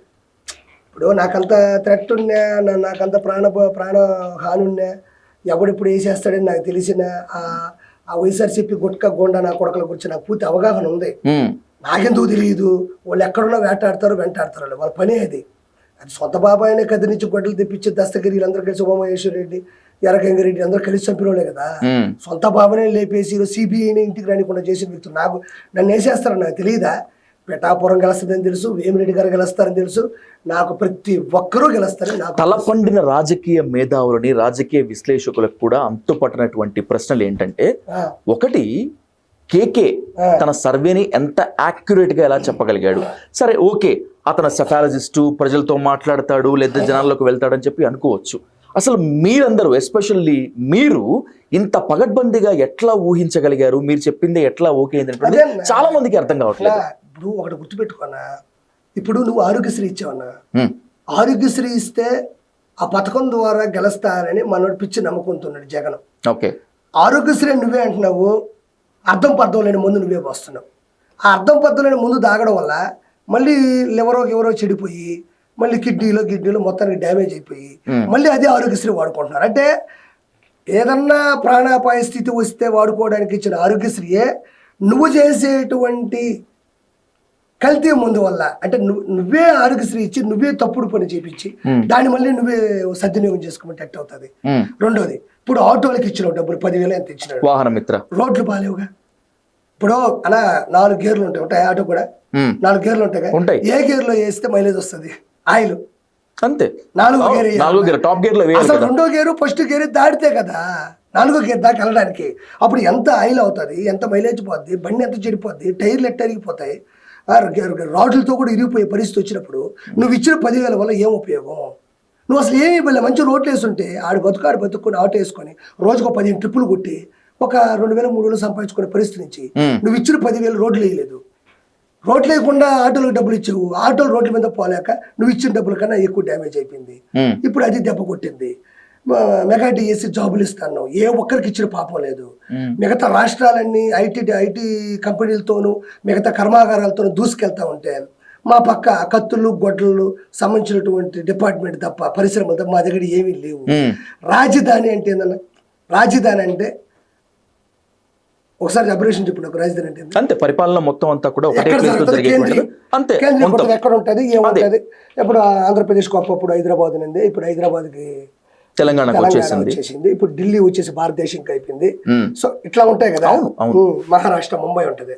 ఇప్పుడు నాకంత థ్రెట్ ఉన్నా, నాకంత ప్రాణ హాని ఉన్నా, ఎవడెప్పుడు వేసేస్తాడని నాకు తెలిసిన ఆ వైఎస్ఆర్సీపీ గుట్క గోండా నా కొడకల గురించి నాకు పూర్తి అవగాహన ఉంది. నాకెందుకు తెలియదు? వాళ్ళు ఎక్కడున్నా వెంటాడతారు వాళ్ళ పనే అది. సొంత బాబాయినే కది నుంచి గొడ్డలు తెప్పించి దస్తగిరి వీళ్ళందరూ కలిసి ఉమామహేశ్వర రెడ్డి, ఎర్రగంగిరెడ్డి అందరూ కలిసి చంపినోళ్ళే కదా. సొంత బాబానే లేపేసి సిబిఐని ఇంటికి రానికుండా చేసిన వ్యక్తులు నన్ను వేసేస్తారని నాకు తెలియదా? పిఠాపురం గెలుస్తుందని తెలుసు, వేమిరెడ్డి గారు గెలుస్తారని తెలుసు, నాకు ప్రతి ఒక్కరూ గెలుస్తారని నాకు. తలపండిన రాజకీయ మేధావులని, రాజకీయ విశ్లేషకులకు కూడా అంతుపట్టినటువంటి ప్రశ్నలు ఏంటంటే, ఒకటి కేకే తన సర్వేని ఎంత యాక్యురేట్ గా ఎలా చెప్పగలిగాడు? సరే ఓకే, అతను సెఫాలజిస్టు, ప్రజలతో మాట్లాడతాడు లేదా జనాల్లోకి వెళ్తాడని చెప్పి అనుకోవచ్చు. అసలు మీరందరూ, ఎస్పెషల్లీ మీరు ఇంత పగడ్బందీగా ఎట్లా ఊహించగలిగారు? మీరు చెప్పింది ఎట్లా ఓకే అయింది చాలా మందికి అర్థం కావట్లేదు. ఇప్పుడు ఒకటి గుర్తుపెట్టుకున్నా, ఇప్పుడు నువ్వు ఆరోగ్యశ్రీ ఇచ్చావన్నా, ఆరోగ్యశ్రీ ఇస్తే ఆ పథకం ద్వారా గెలుస్తారని మనోడు పిచ్చి నమ్ముకుంటున్నాడు జగన్. ఓకే, ఆరోగ్యశ్రీ నువ్వే అంటున్నావు, అర్థం పర్థం లేని ముందు నువ్వే వస్తున్నావు. ఆ అర్థం పర్థం లేని ముందు దాగడం వల్ల మళ్ళీ ఎవరో చెడిపోయి మళ్ళీ కిడ్నీలో మొత్తానికి డ్యామేజ్ అయిపోయి మళ్ళీ అదే ఆరోగ్యశ్రీ వాడుకుంటున్నారు. అంటే ఏదన్నా ప్రాణాపాయ స్థితి వస్తే వాడుకోవడానికి ఇచ్చిన ఆరోగ్యశ్రీయే నువ్వు చేసేటువంటి కల్తీ మందు వల్ల అంటే నువ్వే ఆరోగ్యశ్రీ ఇచ్చి నువ్వే తప్పుడు పని చేపించి దాన్ని మళ్ళీ నువ్వే సద్వినియోగం చేసుకోమంటే ఎట్ట అవుతుంది. రెండోది, ఇప్పుడు ఆటోలకి ఇచ్చినావు డబ్బులు 10,000 ఎంత ఇచ్చినాడు, వాహన మిత్ర రోడ్లు బాగాలేవుగా. ఇప్పుడు అలా 4 గేర్లు ఉంటాయి ఆటో కూడా, 4 గేర్లు ఉంటాయి. ఏ గేర్ లో వేస్తే మైలేజ్ వస్తుంది? ఆయిల్ అంతే, 4వ గేర్, టాప్ గేర్ లో అసలు 2వ గేరు ఫస్ట్ గేర్ దాటితే కదా 4వ గేర్ దాకా వెళ్ళడానికి. అప్పుడు ఎంత ఆయిల్ అవుతుంది, ఎంత మైలేజ్ పోద్ది, బండి ఎంత చెడిపోద్ది, టైర్లు ఎట్ట అరిగిపోతాయి, రాడ్లతో కూడా ఇరిగిపోయే పరిస్థితి వచ్చినప్పుడు నువ్వు ఇచ్చిన 10,000 వల్ల ఏం ఉపయోగం? నువ్వు అసలు ఏమి ఇవ్వలే. మంచి రోడ్లు వేస్తుంటే ఆడు బతుకుని ఆటో వేసుకొని రోజుకు 15 ట్రిప్పులు కొట్టి ఒక 2,000 3,000 సంపాదించుకునే పరిస్థితి నుంచి నువ్వు ఇచ్చిన 10,000 రోడ్లు వేయలేదు. రోడ్లు లేకుండా ఆటోలకు డబ్బులు ఇచ్చావు, ఆటోలు రోడ్ల మీద పోలేక నువ్వు ఇచ్చిన డబ్బుల కన్నా ఎక్కువ డ్యామేజ్ అయిపోయింది. ఇప్పుడు అది దెబ్బ కొట్టింది. మెగా డిఎస్సి జాబులు ఇస్తాను, ఏ ఒక్కరికి ఇచ్చిన పాపం లేదు. మిగతా రాష్ట్రాలన్నీ ఐటీ కంపెనీలతోనూ మిగతా కర్మాగారాలతోనూ దూసుకెళ్తా ఉంటే మా పక్క కత్తులు గొడ్డలు సంబంధించినటువంటి డిపార్ట్మెంట్ తప్ప, పరిశ్రమలు తప్ప మా దగ్గర ఏమీ లేవు. రాజధాని అంటే ఏందన్నా? రాజధాని అంటే ఒకసారి అబ్రేషన్ చెప్పు నాకు. రాజధాని అంటే అంతే, పరిపాలన మొత్తం అంతా కూడా ఒకటే ప్లేస్ లో జరిగేది. అంతే, కేంద్రీకృతం ఎక్కడ ఉంటుంది, ఏముంటుంది? ఇప్పుడు ఆంధ్రప్రదేశ్కి ఒకప్పుడు హైదరాబాద్ ఉంది, ఇప్పుడు హైదరాబాద్కి తెలంగాణ వచ్చేసింది, ఇప్పుడు ఢిల్లీ వచ్చేసి భారతదేశంకి అయిపోయింది. సో ఇట్లా ఉంటాయి కదా. మహారాష్ట్ర, ముంబై ఉంటుంది.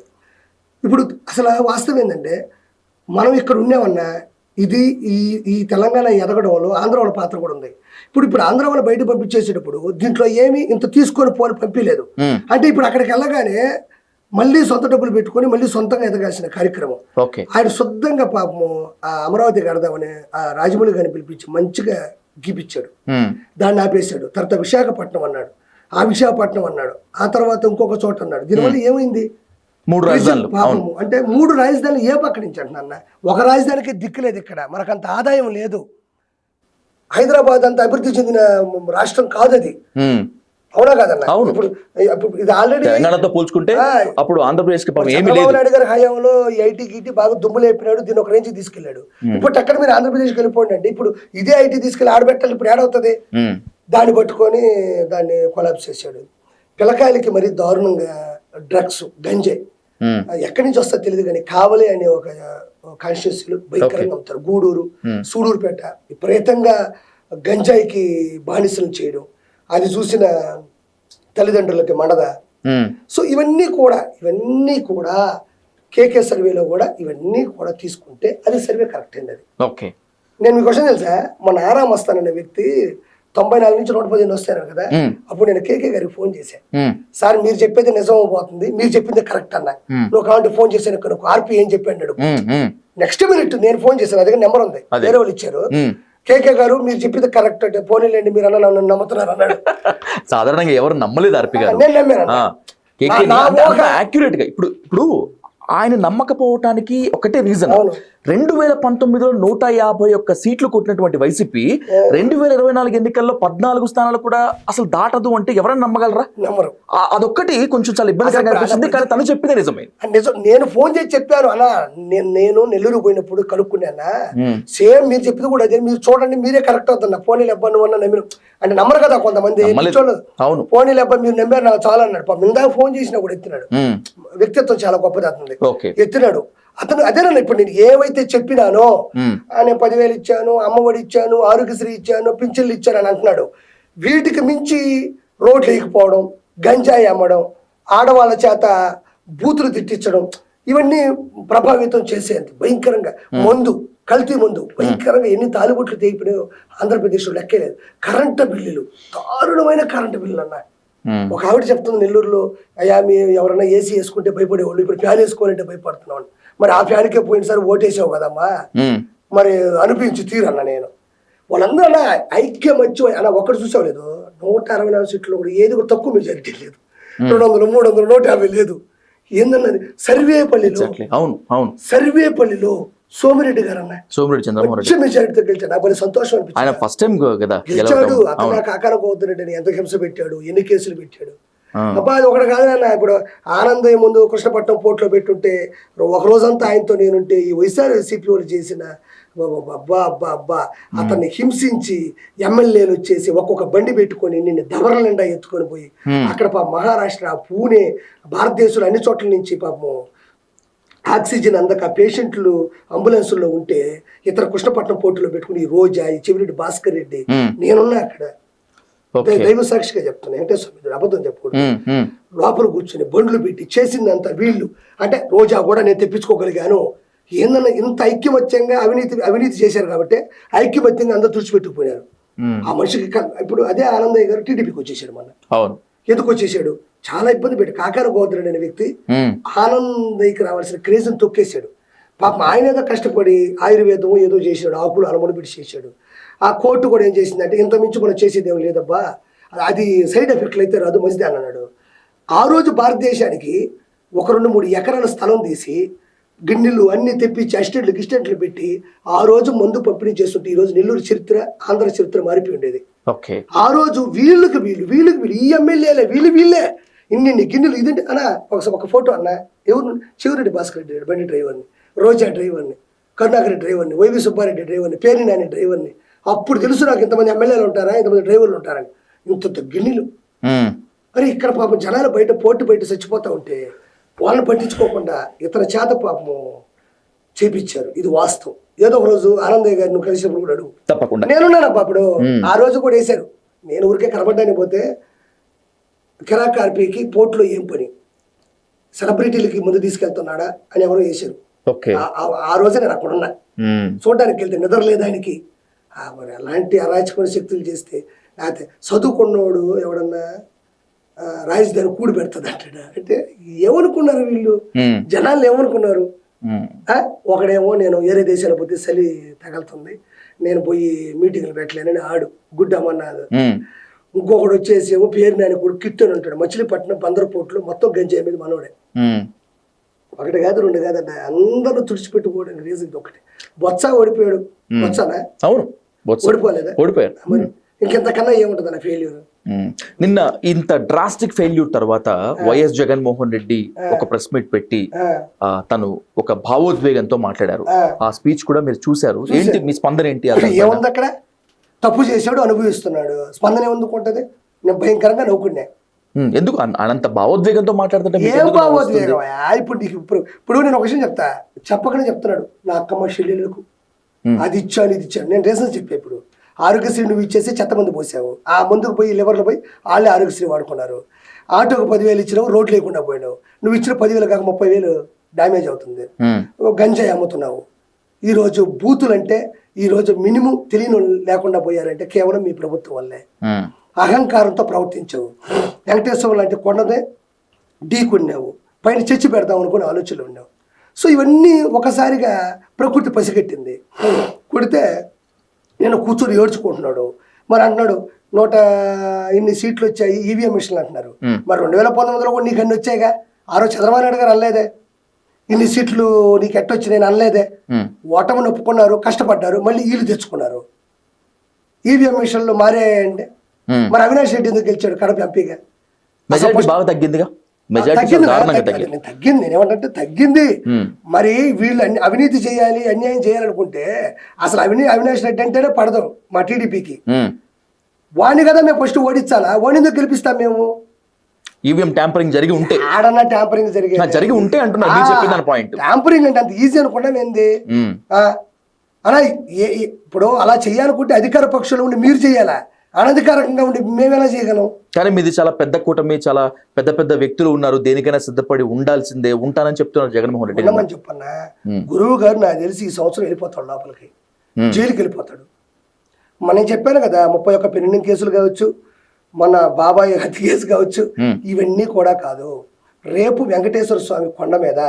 ఇప్పుడు అసలు వాస్తవం ఏంటంటే మనం ఇక్కడ ఉన్నామన్నా ఇది ఈ తెలంగాణ ఎదగడంలో ఆంధ్ర వాళ్ళ పాత్ర కూడా ఉంది. ఇప్పుడు ఆంధ్ర వాళ్ళు బయట పంపించేసేటప్పుడు దీంట్లో ఏమి ఇంత తీసుకొని పంపించలేదు అంటే ఇప్పుడు అక్కడికి వెళ్ళగానే మళ్ళీ సొంత డబ్బులు పెట్టుకొని మళ్ళీ సొంతంగా ఎదగాల్సిన కార్యక్రమం. ఆయన శుద్ధంగా పాపము ఆ అమరావతి కడదామని ఆ రాజమౌళి గారిని పిలిపించి మంచిగా గీపించాడు, దాన్ని ఆపేశాడు. తర్వాత విశాఖపట్నం అన్నాడు, ఆ విశాఖపట్నం అన్నాడు, ఆ తర్వాత ఇంకొక చోట అన్నాడు. దీనివల్ల ఏమైంది? 3 రాజధానులు. పాపము అంటే 3 రాజధానులు ఏ పక్క నుంచి అంటున్నా? ఒక రాజధానికి దిక్కులేదు, ఇక్కడ మనకంత ఆదాయం లేదు. హైదరాబాద్ అంత అభివృద్ధి చెందిన రాష్ట్రం కాదు అది, అవునా కాదన్నా? ఇప్పుడు ఇది ఆల్రెడీ తెలంగాణతో పోల్చుకుంటే అప్పుడు ఆంధ్రప్రదేశ్ చంద్రబాబు నాయుడు గారి హయాంలో ఐటీ గీటీ బాగా దుమ్ము లేపినాడు, దీన్ని ఒక రేంజ్ తీసుకెళ్లాడు. ఇప్పుడు అక్కడ మీరు ఆంధ్రప్రదేశ్కి వెళ్ళిపోండి అంటే ఇప్పుడు ఇదే ఐటీ తీసుకెళ్లి ఆడబెట్టాలి, ఇప్పుడు ఏడవుతుంది? దాన్ని పట్టుకొని దాన్ని కొలాప్స్ చేశాడు. పిల్లకాయలకి మరీ దారుణంగా డ్రగ్స్, గంజాయి ఎక్కడి నుంచి వస్తా తెలియదు కానీ కావలి అనే ఒక కాన్స్టిట్యూన్సీలు భయంకరంగా అమ్ముతారు. గూడూరు, సూడూరుపేట విపరీతంగా గంజాయికి బానిసలు చేయడం, అది చూసిన తల్లిదండ్రులకి మండద. సో ఇవన్నీ కూడా కేకే సర్వేలో కూడా ఇవన్నీ కూడా తీసుకుంటే అది సర్వే కరెక్ట్ అయింది. అది నేను మీ క్వశ్చన్ తెలుసా, మన ఆరాం వస్తాననే వ్యక్తి 94 నుంచి 115 వస్తాను కదా, అప్పుడు నేను కేకే గారికి ఫోన్ చేశాను. సార్ మీరు చెప్పేది నిజం పోతుంది, మీరు చెప్పింది కరెక్ట్ అన్నా, నువ్వు కాబట్టి ఫోన్ చేశాను ఇక్కడ ఆర్పి ఏం చెప్పాడు. నెక్స్ట్ మినిట్ నేను ఫోన్ చేశాను, నా దగ్గర నెంబర్ ఉంది, వేరే వాళ్ళు ఇచ్చారు. కేకే గారు మీరు చెప్పింది కరెక్ట్ అంటే పోనీలేండి మీరు అన్న నన్ను నమ్ముతున్నారు అన్నాడు. సాధారణంగా ఎవరు నమ్మలేదు ఆర్పి గారు, నేను నమ్మాను యాక్యురేట్ గా. ఇప్పుడు ఆయన నమ్మకపోవటానికి ఒకటే రీజన్, 2019లో 151 సీట్లు కొట్టినటువంటి వైసీపీ 2024 ఎన్నికల్లో 14 స్థానాలు కూడా అసలు దాటదు అంటే ఎవరైనా నమ్మగలరా? నమ్మరు. అదొక్కటి కొంచెం చాలా ఇబ్బందిగా అనిపిస్తుంది. కానీ తను చెప్పిందే నిజమే. నేను ఫోన్ చేసి చెప్పాను అలా, నేను నెల్లూరు పోయినప్పుడు కనుక్కున్నానా, సేమ్ మీరు చెప్పింది కూడా అదే, మీరు చూడండి మీరే కరెక్ట్ అవుతున్నా, పోనీలు అబ్బా నువ్వు అన్న నమ్మిన అంటే నమ్మరు కదా కొంతమంది. అవును, పోనీలు అబ్బా మీరు నమ్మారు నాకు చాలా అన్నాడు. ఇందాక ఫోన్ చేసినా కూడా ఎత్తినాడు, వ్యక్తిత్వం చాలా గొప్పది అతనిది, ఎత్తినాడు. అతను అదేనన్నా ఇప్పుడు నేను ఏవైతే చెప్పినానో, నేను 10,000 ఇచ్చాను, అమ్మఒడి ఇచ్చాను, ఆరోగ్యశ్రీ ఇచ్చాను, పింఛన్లు ఇచ్చాను అని అంటున్నాడు. వీటికి మించి రోడ్లు వేయకపోవడం, గంజాయి అమ్మడం, ఆడవాళ్ళ చేత బూతులు తిట్టించడం, ఇవన్నీ ప్రభావితం చేసేంత భయంకరంగా మందు, కల్తీ మందు భయంకరంగా ఎన్ని తాలిబొట్లు తెగిపోయినాయో ఆంధ్రప్రదేశ్లో లెక్కలేదు. కరెంటు బిల్లులు, దారుణమైన కరెంటు బిల్లులు అన్నా. ఒక ఆవిడ చెప్తుంది నెల్లూరులో, అయ్యా మీ ఎవరైనా ఏసీ వేసుకుంటే భయపడేవాళ్ళు, ఇప్పుడు ఫ్యాన్ వేసుకోవాలంటే భయపడుతున్నాను. మరి ఆ ఫ్యాన్కే పోయినసారి ఓటేసావు కదమ్మా, మరి అనిపించి తీరన్నా. నేను వాళ్ళందరూ అలా ఐక్యమత్యం అలా ఒక్కడు చూసావు 164 సీట్లు కూడా ఏది కూడా తక్కువ మెజారిటీ లేదు, 200 300 150 లేదు. ఏందన్నది సర్వేపల్లిలో సోమిరెడ్డి గారు అన్న, సోమిరెడ్డి చంద్రమోహన్ రెడ్డి మెజారిటీతో గెలిచాడు. నాకు సంతోషం అనిపించింది. ఆయన ఫస్ట్ టైం కదా గెలిచాడు. అతను కాకాల గోవర్ధన్ ఎంత హింస పెట్టాడు, ఎన్ని కేసులు పెట్టాడు. అబ్బా అది ఒకటి కాదన్న. ఇప్పుడు ఆనందయ్య ముందు కృష్ణపట్నం పోర్టులో పెట్టుంటే ఒక రోజంతా ఆయనతో నేనుంటే ఈ వైఎస్ఆర్సీపీ వాళ్ళు చేసిన అబ్బా అతన్ని హింసించి ఎమ్మెల్యేలు వచ్చేసి ఒక్కొక్క బండి పెట్టుకొని నిన్ను దవరల నిండా ఎత్తుకొని పోయి అక్కడ మహారాష్ట్ర, పూణే, భారతదేశంలో అన్ని చోట్ల నుంచి పాపం ఆక్సిజన్ అందక పేషెంట్లు అంబులెన్సుల్లో ఉంటే ఇతర కృష్ణపట్నం పోర్టులో పెట్టుకుని ఈ రోజా, ఈ చెవిరెడ్డి భాస్కర్ రెడ్డి, నేనున్నా అక్కడ, దైవ సాక్షిగా చెప్తున్నా, వెంకటేశ్వర అబద్ధం చెప్పకూడదు, లోపల కూర్చొని బండ్లు పెట్టి చేసిందంతా వీళ్ళు. అంటే రోజా కూడా నేను తెప్పించుకోగలిగాను. ఏందన్నా ఇంత ఐక్యమత్యంగా అవినీతి చేశారు కాబట్టి ఐక్యమత్యంగా అందరూ తుడిచిపెట్టుకుపోయారు. ఆ మనిషికి ఇప్పుడు అదే ఆనందయ్య గారు టీడీపీకి వచ్చేసాడు. మన ఎందుకు వచ్చేసాడు? చాలా ఇబ్బంది పెట్టి కాకాన గోవర్ధనుడు అనే వ్యక్తి ఆనందయ్యకి రావాల్సిన క్రేజ్ని తొక్కేశాడు. పాపం ఆయన ఏదో కష్టపడి ఆయుర్వేదం ఏదో చేశాడు, ఆకులు అలములు పెట్టి చేశాడు. ఆ కోర్టు కూడా ఏం చేసిందంటే ఇంత మించి మనం చేసేది ఏం లేదబ్బా, అది సైడ్ ఎఫెక్ట్లు అయితే రాదు, మంచిది అన్నాడు. ఆ రోజు భారతదేశానికి 1-2-3 ఎకరాల స్థలం తీసి గిన్నెలు అన్ని తెప్పించి అసిస్టెంట్లు పెట్టి ఆ రోజు మందు పంపిణీ చేస్తుంటే ఈ రోజు నెల్లూరు చరిత్ర, ఆంధ్ర చరిత్ర మారిపోయి ఉండేది. ఆ రోజు వీళ్ళకి వీళ్ళు ఈ ఎమ్మెల్యేలే వీళ్ళే ఇన్ని గిన్నెలు. ఇదంటే అన్న ఒక ఫోటో అన్న, ఎవరు? చెవిరెడ్డి భాస్కర్ రెడ్డి బండి డ్రైవర్ని, రోజా డ్రైవర్ని, కరుణాకర్ డ్రైవర్ని, వైవి సుబ్బారెడ్డి డ్రైవర్ని, పేర్ని నాని డ్రైవర్ని. అప్పుడు తెలుసు నాకు ఇంతమంది ఎమ్మెల్యేలు ఉంటారా, ఇంతమంది డ్రైవర్లు ఉంటారని. ఇంత గిన్నెలు. మరి ఇక్కడ పాపం జనాలు బయట పోటీ బయట చచ్చిపోతా ఉంటే వాళ్ళని పట్టించుకోకుండా ఇతర చేత పాపము చేపించారు. ఇది వాస్తవం. ఏదో ఒక రోజు ఆనందయ్య గారిని కలిసినప్పుడు కూడా అడుగు, తప్పకుండా నేనున్నాను అప్పుడు. ఆ రోజు కూడా వేశారు. నేను ఊరికే కనబడ్డానికి పోతే కిరాక్ ఆర్పీకి పోర్టులో ఏం పని, సెలబ్రిటీలకి ముందు తీసుకెళ్తున్నాడా అని ఎవరో వేశారు. ఆ రోజే నేను అక్కడ ఉన్నా. చూడడానికి వెళ్తే నిద్ర లేదు ఆయనకి. మరి అలాంటి అరాచకమైన శక్తులు చేస్తే లేకపోతే చదువుకున్నవాడు ఎవడన్నా రాజధాని కూడి పెడుతుంది అంటాడా? అంటే ఏమనుకున్నారు వీళ్ళు? జనాలు ఏమనుకున్నారు? ఒకడేమో నేను వేరే దేశాలు పోతే చలి తగలుతుంది, నేను పోయి మీటింగ్లు పెట్టలేనని ఆడు గుడ్డమన్నాడు. ఇంకొకడు వచ్చేసి ఏమో పేరు నాని కూడా కిట్ అని ఉంటాడు. మచిలీపట్నం బందరపోట్లు మొత్తం గంజాయి మీద మనోడే. ఒకటి కాదు రెండు కాదంట, అందరూ తుడిచిపెట్టుకోవడానికి రీజన్ ఇది ఒకటి. బొత్స ఓడిపోయాడు. బొత్సనా? అవును, ఓడిపోలేదా? ఓడిపోయాడు. మరి ఇంకెంతకన్నా ఏముంటుంది అన్న ఫెయిల్యూర్? నిన్న ఇంత డ్రాస్టిక్ ఫెయిల్యూర్ తర్వాత వైఎస్ జగన్మోహన్ రెడ్డి ఒక ప్రెస్ మీట్ పెట్టి తను ఒక భావోద్వేగంతో మాట్లాడారు. ఆ స్పీచ్ కూడా మీరు చూశారు. ఏంటి మీ స్పందన ఏంటి? ఏముంది అక్కడ? తప్పు చేశాడు, అనుభవిస్తున్నాడు. స్పందన ఏముందుకుంటది? నేను భయంకరంగా నవ్వుకున్నా. ఎందుకు అంత భావోద్వేగంతో మాట్లాడుతుంటే? ఏం భావోద్వేగం? ఇప్పుడు నేను ఒక విషయం చెప్తా, చెప్పకనే చెప్తున్నాడు. నా అక్కమ్మ చెల్లెలకు అది ఇచ్చాను ఇది ఇచ్చాను. నేను రీజన్స్ చెప్పా. ఇప్పుడు ఆరోగ్యశ్రీ నువ్వు ఇచ్చేసి చెత్త మందు పోసావు, ఆ మందుకు పోయి లివర్లో పోయి వాళ్ళే ఆరోగ్యశ్రీ వాడుకున్నారు. ఆటోకు 10,000 ఇచ్చినావు, రోడ్లు లేకుండా పోయినావు. నువ్వు ఇచ్చిన 10,000 కాక 30,000 డ్యామేజ్ అవుతుంది. గంజాయి అమ్ముతున్నావు. ఈరోజు బూతులు అంటే ఈరోజు మినిమం తెలియని లేకుండా పోయారంటే కేవలం మీ ప్రభుత్వం వల్లే. అహంకారంతో ప్రవర్తించావు. వెంకటేశ్వరం లాంటి కొండదే ఢీకొన్నావు, పైన చర్చి పెడదాం అనుకునే ఆలోచనలు ఉన్నావు. సో ఇవన్నీ ఒకసారిగా ప్రకృతి పసిగట్టింది. కొడితే నేను కూర్చొని ఏడ్చుకుంటున్నాడు. మరి అంటున్నాడు 100 సీట్లు వచ్చాయి, ఈవీఎం మిషన్లు అంటున్నారు. మరి 2019లో కూడా నీకు అన్ని వచ్చాయిగా. ఆ రోజు చంద్రబాబు నాయుడు గారు అనలేదే ఇన్ని సీట్లు నీకు ఎట్టొచ్చి, నేను అనలేదే. ఓటమి నొప్పుకున్నారు, కష్టపడ్డారు, మళ్ళీ వీళ్ళు తెచ్చుకున్నారు. ఈవీఎం మిషన్లు మారాయంటే మరి అవినాష్ రెడ్డి ఎందుకు గెలిచాడు కడప ఎంపీగా? బాగా తగ్గిందిగా. తగ్గింది. నేనేమంటే తగ్గింది. మరి వీళ్ళు అవినీతి చేయాలి, అన్యాయం చేయాలనుకుంటే అసలు అవినాష్ రెడ్డి అంటేనే పడదాం మా టీడీపీకి. వాడిని కదా మేము ఫస్ట్ ఓడించాలా? వాడిని ఎందుకు గెలిపిస్తాం మేము? ఈవీఎం ట్యాంపరింగ్ జరిగి ఉంటే, ఆడన్నా ట్యాంపరింగ్ జరిగి ఉంటే అంటున్నా. పాయింట్ ట్యాంపరింగ్ అంటే అంత ఈజీ అనుకున్నాం ఏంది అలా? ఇప్పుడు అలా చేయాలనుకుంటే అధికార పక్షంలో ఉండి మీరు చేయాలా? అనధికారికంగా ఉండి మేమేలా చేయగలం? కానీ మీది చాలా పెద్ద కూటమి, చాలా పెద్ద పెద్ద వ్యక్తులు ఉన్నారు, దేనికైనా సిద్ధపడి ఉండాల్సిందే, ఉంటానని చెప్తున్నారు జగన్మోహన్ రెడ్డి. ఉండమని చెప్పన్నా. గురువు గారు నాకు తెలిసి ఈ సంవత్సరం వెళ్ళిపోతాడు లోపలికి, జైలుకి వెళ్ళిపోతాడు. మనం చెప్పాను కదా 31 పెండింగ్ కేసులు కావచ్చు, మన బాబాయ్ హత్య కేసు కావచ్చు, ఇవన్నీ కూడా కాదు. రేపు వెంకటేశ్వర స్వామి కొండ మీద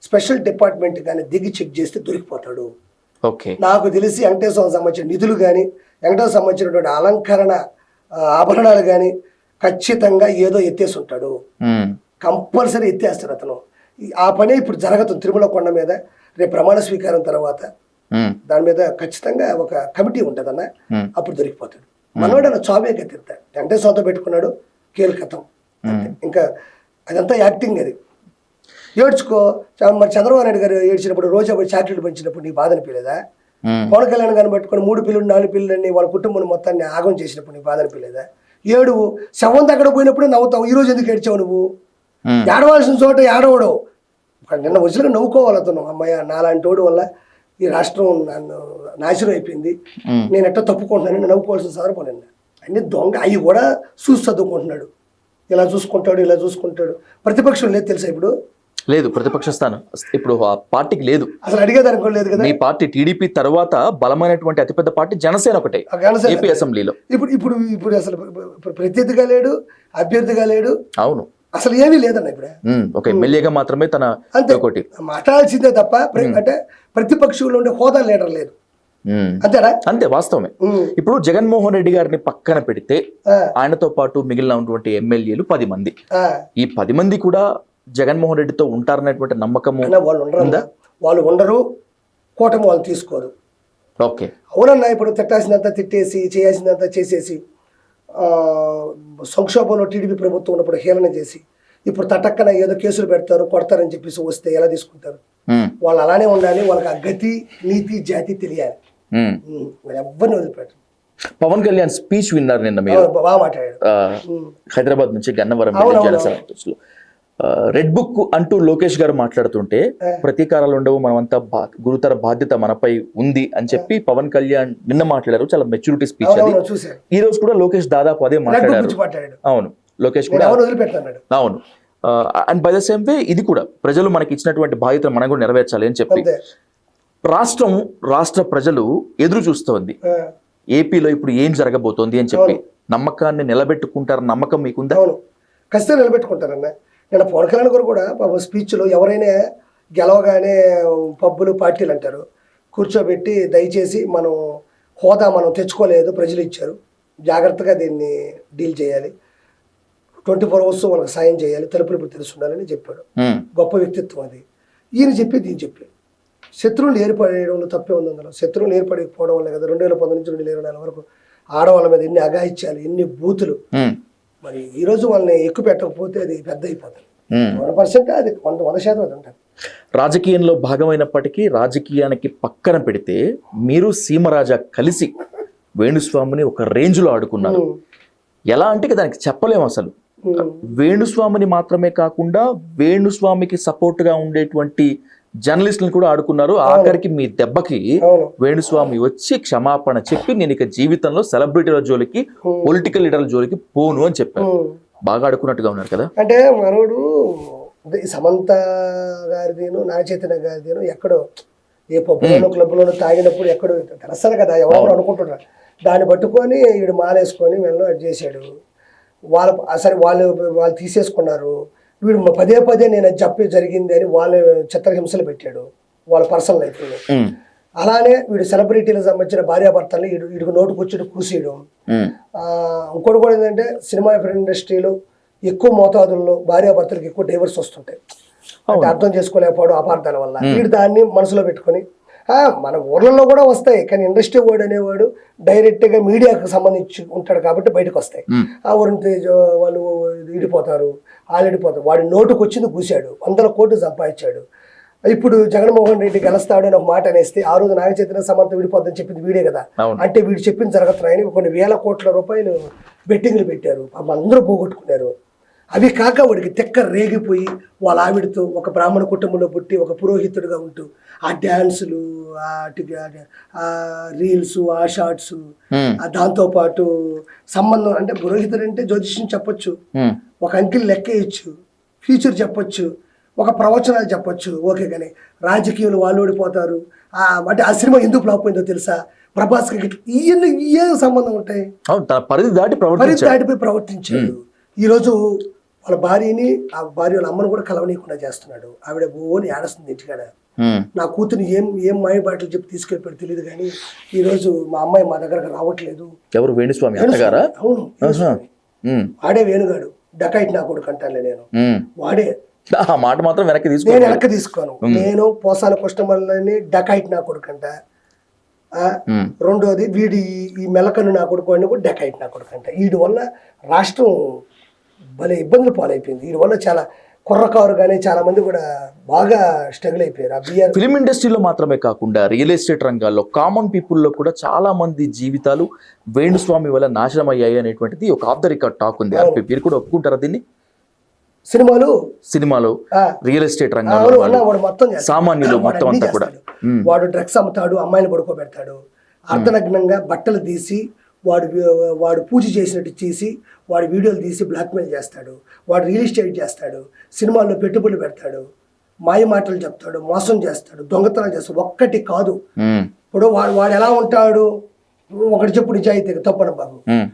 స్పెషల్ డిపార్ట్మెంట్ కానీ దిగి చెక్ చేస్తే దొరికిపోతాడు. నాకు తెలిసి వెంకటేశ్వరం సంబంధించిన నిధులు కానీ, వెంకటేశ్వరం సంబంధించినటువంటి అలంకరణ ఆభరణాలు కానీ ఖచ్చితంగా ఏదో ఎత్తేసి ఉంటాడు. కంపల్సరీ ఎత్తేస్తాడు అతను. ఆ పనే ఇప్పుడు జరగతుంది తిరుమల కొండ మీద. రేపు ప్రమాణ స్వీకారం తర్వాత దాని మీద ఖచ్చితంగా ఒక కమిటీ ఉంటుందన్న, అప్పుడు దొరికిపోతాడు. మనోడు అన్న చావే కత్తిరుతాడు. వెంకటేశ్వరంతో పెట్టుకున్నాడు, కీలకతం. ఇంకా అదంతా యాక్టింగ్. అది ఏడ్చుకో. మరి చంద్రబాబు నాయుడు గారు ఏడ్చినప్పుడు, రోజా పోయి చాక్లెట్లు పంచినప్పుడు నీకు బాధ అనిపించలేదా? పవన్ కళ్యాణ్ గారిని పట్టుకుని 3 పిల్లలు 4 పిల్లలని వాళ్ళ కుటుంబం మొత్తాన్ని ఆగం చేసినప్పుడు నీకు బాధ అనిపించలేదా? ఏడువు. శవం దగ్గర పోయినప్పుడే నవ్వుతావు. ఈ రోజు ఎందుకు ఏడ్చావు నువ్వు? ఏడవలసిన చోట ఏడవడవు. నిన్న వచ్చిన నవ్వుకోవాలి అతను, అమ్మాయి నాలాంటి వాడు వల్ల ఈ రాష్ట్రం నన్ను నాశనం అయిపోయింది, నేను ఎట్లా తప్పుకుంటున్నానని నవ్వుకోవాల్సిన సందర్భం నిన్న. అన్ని దొంగ అవి కూడా చూసి చదువుకుంటున్నాడు, ఇలా చూసుకుంటాడు ఇలా చూసుకుంటాడు. ప్రతిపక్షం లేదు తెలుసా ఇప్పుడు? లేదు, ప్రతిపక్ష స్థానం ఇప్పుడు ఆ పార్టీకి లేదు, అసలు అడిగేదానికి కూడా లేదు కదా. మీ పార్టీ టీడీపీ తర్వాత బలమైనటువంటి అతిపెద్ద పార్టీ జనసేన ఒకటే ఆ జనసేన ఏపీ అసెంబ్లీలో. ఇప్పుడు ఇప్పుడు ఇప్పుడు అసలు ప్రత్యర్థిగా లేడు, అభ్యర్థిగా లేడు, అవును, అసలు ఏమీ లేదన్న ఇప్పుడు. ఒక ఎమ్మెల్యేగా మాత్రమే తన అంతే ఒకటి మాట్లాడాల్సిందే తప్ప అంటే ప్రతిపక్షంలో ఉండే హోదా లీడర్ లేదు, అంతేనా? అంతే, వాస్తవమే. ఇప్పుడు జగన్మోహన్ రెడ్డి గారిని పక్కన పెడితే ఆయనతో పాటు మిగిలిన ఉన్నటువంటి ఎమ్మెల్యేలు 10 మంది. ఈ 10 మంది కూడా జగన్మోహన్ రెడ్డితో ఉంటారనేటువంటి నమ్మకము వాళ్ళు ఉండరు, కూటమి వాళ్ళు తీసుకోరు. ఓకే, అవునన్నా. ఇప్పుడు తిట్టాల్సినంత తిట్టేసి చేయాల్సినంత చేసేసి సంక్షోభంలో టీడీపీ ప్రభుత్వం ఉన్నప్పుడు హేళన చేసి ఇప్పుడు తటక్కన ఏదో కేసులు పెడతారు కొడతారని చెప్పేసి వస్తే ఎలా తీసుకుంటారు? వాళ్ళు అలానే ఉండాలి, వాళ్ళకి ఆ గతి నీతి జాతి తెలియాలి. ఎవరిని వదిలిపెట్టరు. పవన్ కళ్యాణ్ స్పీచ్ విన్నారు నిన్న మీరు? బాగా మాట్లాడాడు. హైదరాబాద్ నుంచి గన్నవరం జనసేన రెడ్ బుక్ అంటూ లోకేష్ గారు మాట్లాడుతుంటే ప్రతీకారాలు ఉండవు, మనమంతా గురుతర బాధ్యత మనపై ఉంది అని చెప్పి పవన్ కళ్యాణ్ నిన్న మాట్లాడారు. చాలా మెచ్యూరిటీ స్పీచ్ అది. ఈ రోజు కూడా లోకేష్ దాదాపు అదే మాట్లాడారు. అవును, లోకేష్ కూడా అవును. And by the same way ఇది కూడా ప్రజలు మనకి ఇచ్చినటువంటి బాధ్యతను మనం కూడా నెరవేర్చాలి అని చెప్పి రాష్ట్ర ప్రజలు ఎదురు చూస్తోంది. ఏపీలో ఇప్పుడు ఏం జరగబోతోంది అని చెప్పి నమ్మకాన్ని నిలబెట్టుకుంటారు. నమ్మకం మీకుందా? ఖచ్చితంగా నిలబెట్టుకుంటారన్న. నేను పవన్ కళ్యాణ్ గారు కూడా స్పీచ్లో ఎవరైనా గెలవగానే పబ్బులు పార్టీలు అంటారు, కూర్చోబెట్టి దయచేసి మనం హోదా మనం తెచ్చుకోలేదు, ప్రజలు ఇచ్చారు, జాగ్రత్తగా దీన్ని డీల్ చేయాలి, 24 hours వాళ్ళకి సాయం చేయాలి, తలుపులు ఇప్పుడు తెలిసి ఉండాలని చెప్పాడు. గొప్ప వ్యక్తిత్వం అది. ఈయన చెప్పి దీన్ని చెప్పి శత్రువులు ఏర్పడేయడంలో తప్పే ఉంది. అందులో శత్రువులు ఏర్పడకపోవడం వల్ల కదా 2019 నుంచి 2024 వరకు ఆడవాళ్ళ మీద ఎన్ని అఘాయిత్యాలు, ఎన్ని బూతులు. మరి ఈ రోజు వాళ్ళని ఎక్కువ పెట్టకపోతే అది పెద్ద అయిపోతుంది. 100% అది 100% అది ఉంటుంది. రాజకీయంలో భాగమైనప్పటికీ రాజకీయానికి పక్కన పెడితే మీరు సీమరాజా కలిసి వేణుస్వామిని ఒక రేంజ్ లో ఆడుకున్నారు. ఎలా అంటే దానికి చెప్పలేము అసలు. వేణుస్వామిని మాత్రమే కాకుండా వేణుస్వామికి సపోర్ట్ గా ఉండేటువంటి జర్నలిస్టులను కూడా ఆడుకున్నారు. ఆఖరికి మీ దెబ్బకి వేణుస్వామి వచ్చి క్షమాపణ చెప్పి నేను ఇక జీవితంలో సెలబ్రిటీల జోలికి పొలిటికల్ లీడర్ల జోలికి పోను అని చెప్పారు. బాగా ఆడుకున్నట్టుగా ఉన్నారు కదా. అంటే మనోడు సమంత గారిదేను నాగచైతన్య గారిదేను ఎక్కడో ఏ పబ్బులోనో క్లబ్లోనో తాగినప్పుడు ఎక్కడో తెలుస్తుంది కదా, ఎవరు అనుకుంటున్నారు. దాన్ని పట్టుకొని వీడు మాలేసుకొని వెళ్ళి అది చేశాడు. సరే వాళ్ళు తీసేసుకున్నారు. వీడు పదే పదే నేను అది చెప్పి జరిగింది అని వాళ్ళు చిత్రహింసలు పెట్టాడు వాళ్ళ పర్సనల్ లైఫ్లో. అలానే వీడు సెలబ్రిటీలకు సంబంధించిన భార్యాభర్తల్ని వీడికి నోటుకొచ్చి కూసేయడం. ఇంకోటి కూడా ఏంటంటే సినిమా ఇండస్ట్రీలో ఎక్కువ మోతాదుల్లో భార్యాభర్తలకు ఎక్కువ డైవర్స్ వస్తుంటాయి. అంటే అర్థం చేసుకోలేకపోవడం అపార్థాల వల్ల వీడు దాన్ని మనసులో పెట్టుకొని మన ఊర్లలో కూడా వస్తాయి, కానీ ఇండస్ట్రీ వర్డ్ అనేవాడు డైరెక్ట్గా మీడియాకు సంబంధించి ఉంటాడు కాబట్టి బయటకు వస్తాయి. ఆ వరుణ్ తేజ్ వాళ్ళు ఈడిపోతారు, ఆడిపోతారు. వాడి నోటుకు వచ్చింది కూశాడు, 100 కోట్లు సంపాదించాడు. ఇప్పుడు జగన్మోహన్ రెడ్డి గెలుస్తాడు అని ఒక మాట అనేస్తే ఆ రోజు నాగచైతన్య సమంత విడిపోద్దని చెప్పింది వీడే కదా. అంటే వీడు చెప్పింది జరుగుతున్నాయని కొన్ని వేల కోట్ల రూపాయలు బెట్టింగ్లు పెట్టారు, అందరూ పోగొట్టుకున్నారు. అవి కాక వాడికి తెక్క రేగిపోయి వాళ్ళ ఆవిడతో ఒక బ్రాహ్మణ కుటుంబంలో పుట్టి ఒక పురోహితుడిగా ఉంటూ ఆ డ్యాన్సులు, ఆ రీల్స్, ఆ షార్ట్స్, దాంతోపాటు సంబంధం. అంటే పురోహితుడు అంటే జ్యోతిష్యం చెప్పొచ్చు, ఒక అంకిల్ లెక్కేయచ్చు, ఫ్యూచర్ చెప్పొచ్చు, ఒక ప్రవచనాలు చెప్పొచ్చు, ఓకే. కానీ రాజకీయాలు వాళ్ళు ఓడిపోతారు. అంటే ఆ సినిమా ఎందుకు ఫ్లాప్ అయిందో తెలుసా? ప్రభాస్కి ఇవన్నీ ఏ సంబంధం ఉంటాయి? పరిధి దాటిపోయి ప్రవర్తించాడు. ఈరోజు వాళ్ళ భార్యని, ఆ భార్య వాళ్ళ అమ్మను కూడా కలవనీయకుండా చేస్తున్నాడు. ఆవిడ ఓని ఏడుస్తుంది ఇంటికాడ. నా కూతురు ఏం మాయ బాటలు చెప్పి తీసుకెళ్ళిపోయాడు తెలియదు, కానీ ఈ రోజు మా అమ్మాయి మా దగ్గరకు రావట్లేదు. ఎవరు? వేణుస్వామి. అవును, వాడే వేణుగాడు. డకాయిట్ నా కొడుకు అంటానులే నేను, వాడే. ఆ మాట మాత్రం నేను వెనక్కి తీసుకోను. నేను పోసాన కస్టమర్లని డకాయిట్ నా కొడుకు అంట. రెండోది వీడి ఈ మెలకను నా కొడుకు అని కూడా డకాయిట్ నా కొడుకు అంట. వీడి వల్ల రాష్ట్రం భలే ఇబ్బందులు పాలైపోయింది. వీడి వల్ల చాలా కుర్రకారు కానీ చాలా మంది కూడా బాగా స్ట్రగుల్ అయిపోయారు. ఫిలిం ఇండస్ట్రీలో మాత్రమే కాకుండా రియల్ ఎస్టేట్ రంగాల్లో కామన్ పీపుల్లో కూడా చాలా మంది జీవితాలు వేణుస్వామి వల్ల నాశనం అయ్యాయి అనేటువంటిది ఒక ఆఫ్ ద రికార్డ్ టాక్ ఉంది. మీరు కూడా ఒప్పుకుంటారా దీన్ని? సినిమాలు ఆ, రియల్ ఎస్టేట్ రంగంలో అవును, వాళ్ళు, వాడు మొత్తం చేస్తాడు. సామాన్యులు వాడు మొత్తం అన్నీ అంతా కూడా. చేస్తాడు. వాడు డ్రగ్స్ అమ్ముతాడు, అమ్మాయిని పడుకోబెడతాడు, అర్ధనగ్నంగా బట్టలు తీసి వాడు పూజ చేసినట్టు చేసి వాడు వీడియోలు తీసి బ్లాక్మెయిల్ చేస్తాడు, వాడు రియల్ ఎస్టేట్ చేస్తాడు, సినిమాల్లో పెట్టుబడులు పెడతాడు, మాయ మాటలు చెప్తాడు, మోసం చేస్తాడు, దొంగతనాలు చేస్తాడు. ఒక్కటి కాదు, ఉమ్, ఇప్పుడు వాడు ఎలా ఉంటాడు, ఒకటి చెప్పు నిజాయితీగా తప్పన బాబు. ఉమ్.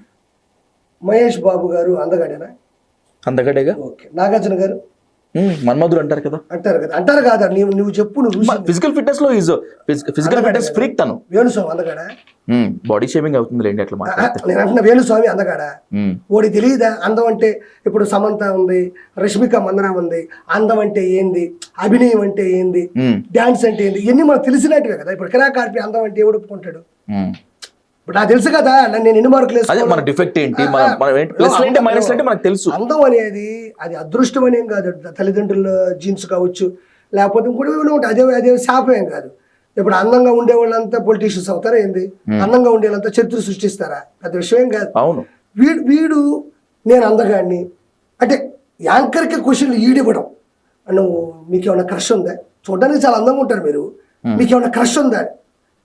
మహేష్ బాబు గారు అందగాడేనా? అందగడేగా. ఓకే. నాగార్జున గారు మన్మధుడు అంటారు కదా. అంటారు కాదా? నువ్వు చెప్పు, నువ్వు చూసి. ఫిజికల్ ఫిట్నెస్ లో ఈజ్ ఫిజికల్ ఫిట్నెస్ ఫ్రీక్ తను. వేణుస్వామి అందగాడా? బాడీ షేమింగ్ అవుతుంది లేండి అట్లా మాట్లాడితే. నేను అంటున్నా వేణుస్వామి అందగాడా? ఓడి తెలియదా అందం అంటే? ఇప్పుడు సమంత ఉంది, రష్మిక మందన ఉంది, అందం అంటే ఏంది, అభినయం అంటే ఏంది, డాన్స్ అంటే ఏంది, ఇవన్నీ మనకు తెలిసినట్టువే కదా. ఇప్పుడు కిరాకార్పి అందం అంటే ఎవడు ఒప్పుకుంటాడు? ఇప్పుడు నాకు తెలుసు కదా, నేను ఎన్ని మార్కులు అదే మన డిఫెక్ట్ ఏంటి, ప్లస్ ఏంటి మైనస్ ఏంటి మనకు తెలుసు. అందం అనేది అది అదృష్టం అనేం కాదు, తల్లిదండ్రుల జీన్స్ కావచ్చు, లేకపోతే ఇంకోటి ఉంటాయి, అదే శాపం ఏం కాదు. ఇప్పుడు అందంగా ఉండే వాళ్ళంతా పొలిటీషియన్స్ అవుతారా ఏంది? అందంగా ఉండే వాళ్ళంతా చరిత్ర సృష్టిస్తారా? పెద్ద విషయం ఏం కాదు. అవును. వీడు నేను అందగాడిని అంటే యాంకర్కి క్వశ్చన్లు ఈడివ్వడం. నువ్వు మీకేమైనా క్రష్ ఉందా? చూడడానికి చాలా అందంగా ఉంటారు మీరు, మీకేమైనా క్రష్ ఉందా?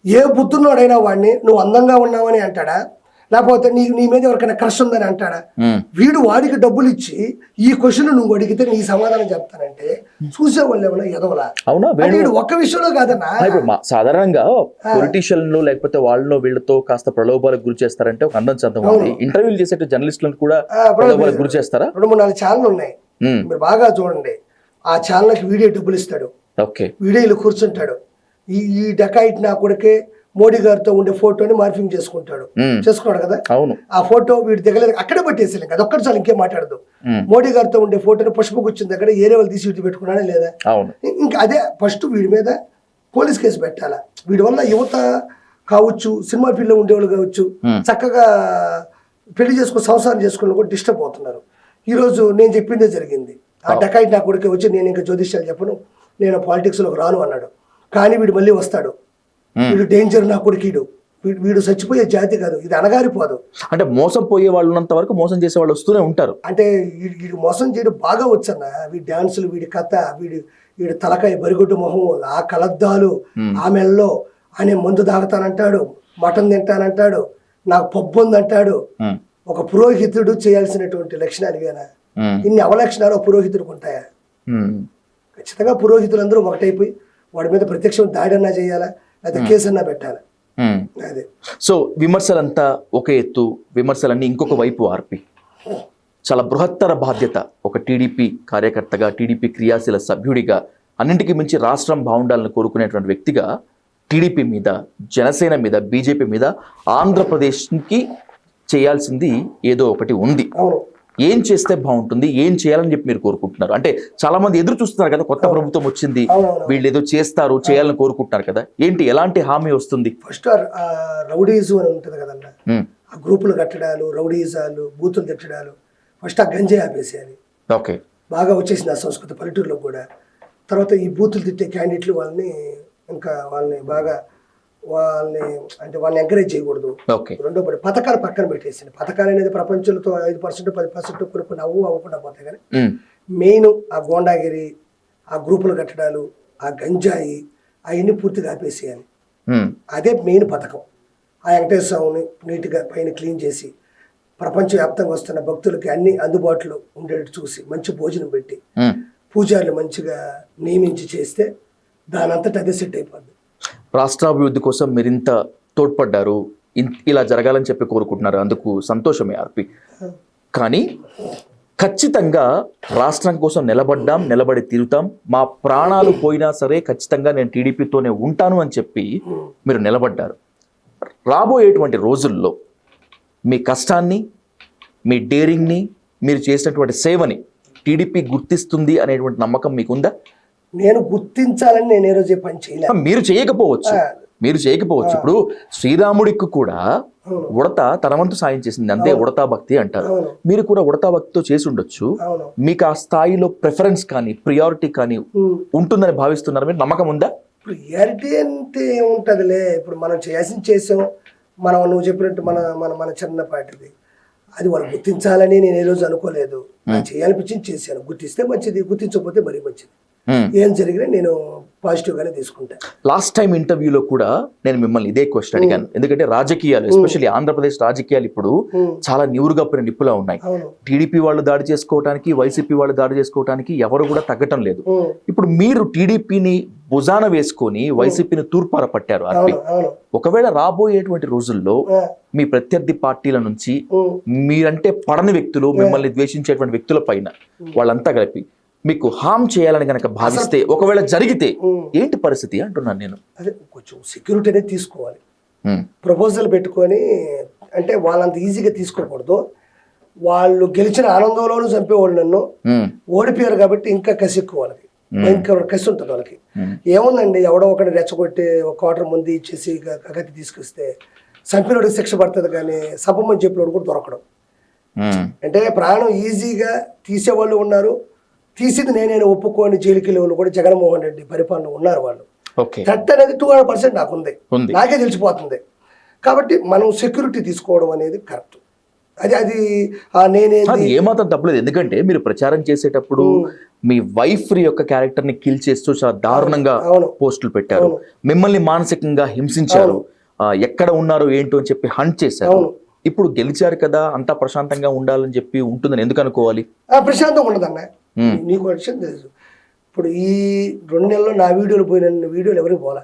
ఏ బుద్ధున్నోడైనా వాడిని నువ్వు అందంగా ఉన్నావని అంటాడా, లేకపోతే నీ మీద ఎవరికైనా క్రష్ ఉందని అంటాడా? వీడు వాడికి డబ్బులు ఇచ్చి ఈ క్వశ్చన్ నువ్వు అడిగితే నీ సమాధానం చెప్తానంటే చూసే వాళ్ళు ఏమన్నా ఎదవలా? అవునా? వీడు ఒక్క విషయంలో కాదన్నా. ఇప్పుడు సాధారణంగా పొలిటీషియన్లు లేకపోతే వాళ్ళలో వీళ్ళతో కాస్త ప్రలోభాలకు గురి చేస్తారంటే ఒక అందం చందం ఉంది. ఇంటర్వ్యూలు చేసే జర్నలిస్టులను కూడా ప్రలోభాలకు గురి చేస్తారా? 2-3-4 ఛానల్ ఉన్నాయి, మీరు బాగా చూడండి. ఆ ఛానల్కి వీడియో డబ్బులు ఇస్తాడు, ఓకే, వీడియోలు కూర్చుంటాడు. ఈ డకాయిట్ నా కొడుకే మోడీ గారితో ఉండే ఫోటోని మార్ఫింగ్ చేసుకున్నాడు కదా. అవును. ఆ ఫోటో వీడి దిగలేదు, అక్కడే పట్టేసి అది ఒక్కటి చాలు, ఇంకేం మాట్లాడదు. మోడీ గారితో ఉండే ఫోటోని పుష్పగుచ్చిన దగ్గర ఏరే వాళ్ళు తీసి వీటి పెట్టుకున్నాడా లేదా? అవును. ఇంకా అదే ఫస్ట్ వీడి మీద పోలీస్ కేసు పెట్టాలా. వీడి వల్ల యువత కావచ్చు, సినిమా ఫీల్డ్లో ఉండేవాళ్ళు కావచ్చు, చక్కగా పెళ్లి చేసుకుని సంసారం చేసుకుని కూడా డిస్టర్బ్ అవుతున్నారు. ఈరోజు నేను చెప్పిందే జరిగింది. ఆ డకాయిట్ నా కొడుకే వచ్చి నేను ఇంకా జ్యోతిష్యాలు చెప్పను, నేను పాలిటిక్స్లోకి రాను అన్నాడు. కానీ వీడు మళ్ళీ వస్తాడు. వీడు డేంజర్ నా కొడుకీడు, వీడు చచ్చిపోయే జాతి కాదు, ఇది అనగారిపోదు. అంటే మోసం పోయే వాళ్ళు ఉన్నంత వరకు మోసం చేసే వాళ్ళు వస్తూనే ఉంటారు. అంటే వీడు మోసం చేయడం బాగా వచ్చన్న, వీడి డాన్సులు, వీడి కథ, వీడి తలకాయ బరిగొడ్డు మొహం, ఆ కలద్దాలు, ఆమెల్లో అనే మందు తాగుతానంటాడు, మటన్ తింటానంటాడు, నాకు పప్పు ఉందంటాడు. ఒక పురోహితుడు చేయాల్సినటువంటి లక్షణాలు ఇవేనా? ఇన్ని అవలక్షణాలు పురోహితుడికి ఉంటాయా? ఖచ్చితంగా పురోహితులందరూ ఒకటైపోయి వాడి మీద ప్రత్యక్షం దాడన్నా చేయాలా, లేకపోతే కేసన్నా పెట్టాలా? అదే. సో విమర్శలంతా ఒక ఎత్తు, విమర్శలన్నీ ఇంకొక వైపు ఆర్పి చాలా బృహత్తర బాధ్యత ఒక టీడీపీ కార్యకర్తగా, టీడీపీ క్రియాశీల సభ్యుడిగా, అన్నింటికి మించి రాష్ట్రం బాగుండాలని కోరుకునేటువంటి వ్యక్తిగా టీడీపీ మీద, జనసేన మీద, బీజేపీ మీద, ఆంధ్రప్రదేశ్కి చేయాల్సింది ఏదో ఒకటి ఉంది. ఏం చేస్తే బాగుంటుంది, ఏం చేయాలని చెప్పి మీరు కోరుకుంటున్నారు? అంటే చాలా మంది ఎదురు చూస్తున్నారు కదా, కొత్త ప్రభుత్వం వచ్చింది, వీళ్ళు ఏదో చేస్తారు, చేయాలని కోరుకుంటున్నారు కదా. ఏంటి, ఎలాంటి హామీ వస్తుంది? ఫస్ట్ రౌడీజం అని ఉంటుంది కదన్న, ఆ గ్రూపులు కట్టడాలు, రౌడీజాలు, బూతులు తిట్టడాలు, ఫస్ట్ ఆ గంజాయి ఆపేసేయాలి. ఓకే, బాగా వచ్చేసింది ఆ సంస్కృతి పల్లెటూరులో కూడా. తర్వాత ఈ బూతులు తిట్టే క్యాండిడేట్లు వాళ్ళని బాగా వాళ్ళని ఎంకరేజ్ చేయకూడదు. రెండో పథకాలు పక్కన పెట్టేసింది. పథకాలు అనేది ప్రపంచంతో 5% 10% కొన్ని అవ్వకుండా పోతాయి. కానీ మెయిన్ ఆ గోండాగిరి, ఆ గ్రూపులు కట్టడాలు, ఆ గంజాయి, అవన్నీ పూర్తిగా ఆపేసేయాలి. అదే మెయిన్ పథకం. ఆ వెంకటేశ్వర స్వామిని నీట్గా పైన క్లీన్ చేసి ప్రపంచవ్యాప్తంగా వస్తున్న భక్తులకి అన్ని అందుబాటులో ఉండేట్టు చూసి మంచి భోజనం పెట్టి పూజారులు మంచిగా నియమించి చేస్తే దాని అంతటా అదే సెట్ అయిపోద్ది. రాష్ట్రాభివృద్ధి కోసం మీరింత తోడ్పడ్డారు, ఇలా జరగాలని చెప్పి కోరుకుంటున్నారు, అందుకు సంతోషమే ఆర్పి. కానీ ఖచ్చితంగా రాష్ట్రం కోసం నిలబడి తీరుతాం, మా ప్రాణాలు పోయినా సరే ఖచ్చితంగా నేను టీడీపీతోనే ఉంటాను అని చెప్పి మీరు నిలబడ్డారు. రాబోయేటువంటి రోజుల్లో మీ కష్టాన్ని, మీ డేరింగ్ని, మీరు చేసినటువంటి సేవని టీడీపీ గుర్తిస్తుంది అనేటువంటి నమ్మకం మీకుందా? నేను గుర్తించాలని నేను ఏ రోజే పని చేయలేదు. మీరు చేయకపోవచ్చు. ఇప్పుడు శ్రీరాముడికి కూడా ఉడత తన వంతు సాయం చేసింది, అంతే ఉడతా భక్తి అంటారు. మీరు కూడా ఉడతా భక్తితో చేసి ఉండొచ్చు. మీకు ఆ స్థాయిలో ప్రిఫరెన్స్ కానీ, ప్రియారిటీ కానీ ఉంటుందని భావిస్తున్నారు, మీరు నమ్మకం ఉందా? ప్రియారిటీ అంటే ఏముంటదిలే, ఇప్పుడు మనం చేయాల్సింది చేసాం. నువ్వు చెప్పినట్టు మన చిన్నపాటిది అది వాళ్ళు గుర్తించాలని నేను ఏ రోజు అనుకోలేదు. నాకు చేయాలనిపించింది చేశాను. గుర్తిస్తే మంచిది, గుర్తించకపోతే మరీ మంచిది. ఏం జరిగినా నేను పాజిటివ్ గానే తీసుకుంటా. లాస్ట్ టైం ఇంటర్వ్యూలో కూడా నేను మిమ్మల్ని ఇదే క్వశ్చన్ అడిగాను. ఎందుకంటే రాజకీయాలు, ఎస్పెషల్లీ ఆంధ్రప్రదేశ్ రాజకీయాలు ఇప్పుడు చాలా నివురుగా పోయిన నిప్పులా ఉన్నాయి. టీడీపీ వాళ్ళు దాడి చేసుకోవడానికి, వైసీపీ వాళ్ళు దాడి చేసుకోవడానికి ఎవరు కూడా తగ్గటం లేదు. ఇప్పుడు మీరు టీడీపీని భుజాన వేసుకొని వైసీపీని తూర్పార పట్టారు. ఒకవేళ రాబోయేటువంటి రోజుల్లో మీ ప్రత్యర్థి పార్టీల నుంచి మీరంటే పడని వ్యక్తులు, మిమ్మల్ని ద్వేషించేటువంటి వ్యక్తుల పైన వాళ్ళంతా కలిపి మీకు హామ్ చేయాలని కనుక భావిస్తే, ఒకవేళ జరిగితే ఏంటి పరిస్థితి అంటున్నాను నేను. అదే కొంచెం సెక్యూరిటీ అనేది తీసుకోవాలి. ప్రపోజల్ పెట్టుకొని అంటే వాళ్ళంత ఈజీగా తీసుకోకూడదు. వాళ్ళు గెలిచిన ఆనందంలోనూ చంపేవాళ్ళు నన్ను, ఓడిపోయారు కాబట్టి ఇంకా కసి ఎక్కువ వాళ్ళకి, ఇంకా కసి ఉంటుంది వాళ్ళకి. ఏముందండి, ఎవడో ఒకటి రెచ్చగొట్టి ఒక క్వార్టర్ ముందు ఇచ్చేసి కగతి తీసుకొస్తే చంపినోడికి శిక్ష పడుతుంది, కానీ సపమని చెప్పినోడు కూడా దొరకడం. అంటే ప్రాణం ఈజీగా తీసేవాళ్ళు ఉన్నారు, తీసింది నేనైనా ఒప్పుకొని జైలుకి వెళ్ళే వాళ్ళు కూడా జగన్మోహన్ రెడ్డి పరిపాలన ఉన్నారు. వాళ్ళు థ్రెట్ అనేది 200% నాకు ఉంది, నాకే తెలిసిపోతుంది. కాబట్టి మనం సెక్యూరిటీ తీసుకోవడం అనేది కరెక్ట్. అది నేనేది ఏమాత్రం తప్పలేదు. ఎందుకంటే మీరు ప్రచారం చేసేటప్పుడు మీ వైఫ్ యొక్క క్యారెక్టర్ ని కిల్ చేస్తూ చాలా దారుణంగా పోస్టులు పెట్టారు, మిమ్మల్ని మానసికంగా హింసించారు, ఎక్కడ ఉన్నారు ఏంటో అని చెప్పి హంట్ చేశారు. ఇప్పుడు గెలిచారు కదా, అంతా ప్రశాంతంగా ఉండాలని చెప్పి ఉంటుందని ఎందుకు అనుకోవాలి? ప్రశాంతంగా ఉండదన్న. నీకు విషయం తెలుసు, ఇప్పుడు ఈ 2 నెలల్లో నా వీడియోలు పోయిన వీడియోలు ఎవరికి పోలే,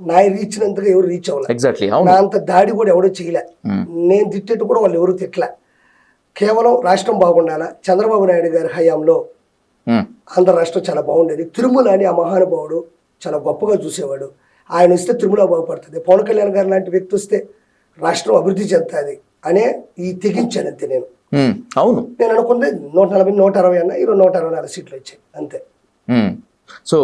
నా రీచ్ నంతగా ఎవరు రీచ్ అవ్వలే. ఎగ్జాక్ట్లీ. నా అంత దాడి కూడా ఎవడో చేయలే, నేను తిట్టేట్టు కూడా వాళ్ళు ఎవరు తిట్టలే. కేవలం రాష్ట్రం బాగుండాలా, చంద్రబాబు నాయుడు గారి హయాంలో ఆంధ్ర రాష్ట్రం చాలా బాగుండేది. తిరుమల అని ఆ మహానుభావుడు చాలా గొప్పగా చూసేవాడు. ఆయన వస్తే తిరుమల బాగుపడుతుంది, పవన్ కళ్యాణ్ గారు లాంటి వ్యక్తి వస్తే రాష్ట్రం అభివృద్ధి చెందుతుంది అనే ఈ తెగించాను అంతే. అవును, నేను అనుకుంది 140, 160 అన్న, 164 సీట్లు వచ్చాయి అంతే. సో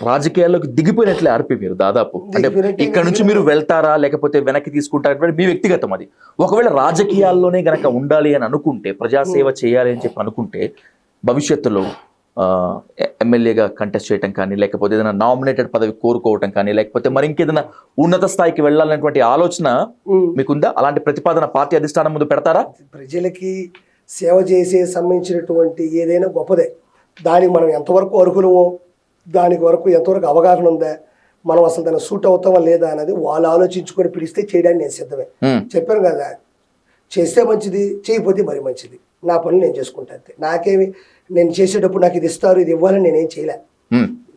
రాజకీయాల్లోకి దిగిపోయినట్లే ఆర్పి మీరు దాదాపు. అంటే ఇక్కడ నుంచి మీరు వెళ్తారా లేకపోతే వెనక్కి తీసుకుంటారా మీ వ్యక్తిగతం. అది ఒకవేళ రాజకీయాల్లోనే గనక ఉండాలి అని అనుకుంటే, ప్రజాసేవ చేయాలి అని చెప్పి అనుకుంటే, భవిష్యత్తులో ఎమ్మెల్యేగా కంటెస్ట్ చేయటం కానీ, లేకపోతే ఏదైనా నామినేటెడ్ పదవి కోరుకోవటం కానీ, లేకపోతే మరి ఇంకేదైనా ఉన్నత స్థాయికి వెళ్ళాలనేటువంటి ఆలోచన మీకుందా? అలాంటి ప్రతిపాదన పార్టీ అధిష్టానం ముందు పెడతారా? ప్రజలకి సేవ చేసే సంబంధించినటువంటి ఏదైనా గొప్పదే. దానికి మనం ఎంతవరకు అర్హులమో, దానికి వరకు ఎంతవరకు అవగాహన ఉందా, మనం అసలు దాన్ని సూట్ అవుతామా లేదా అనేది వాళ్ళు ఆలోచించుకొని పిలిస్తే చేయడానికి నేను సిద్ధమే. చెప్పాను కదా, చేస్తే మంచిది, చేయకపోతే మరి మంచిది. నా పనులు నేను చేసుకుంటా అంతే. నాకేమి నేను చేసేటప్పుడు నాకు ఇది ఇస్తారు, ఇది ఇవ్వాలని నేనేం చేయలే.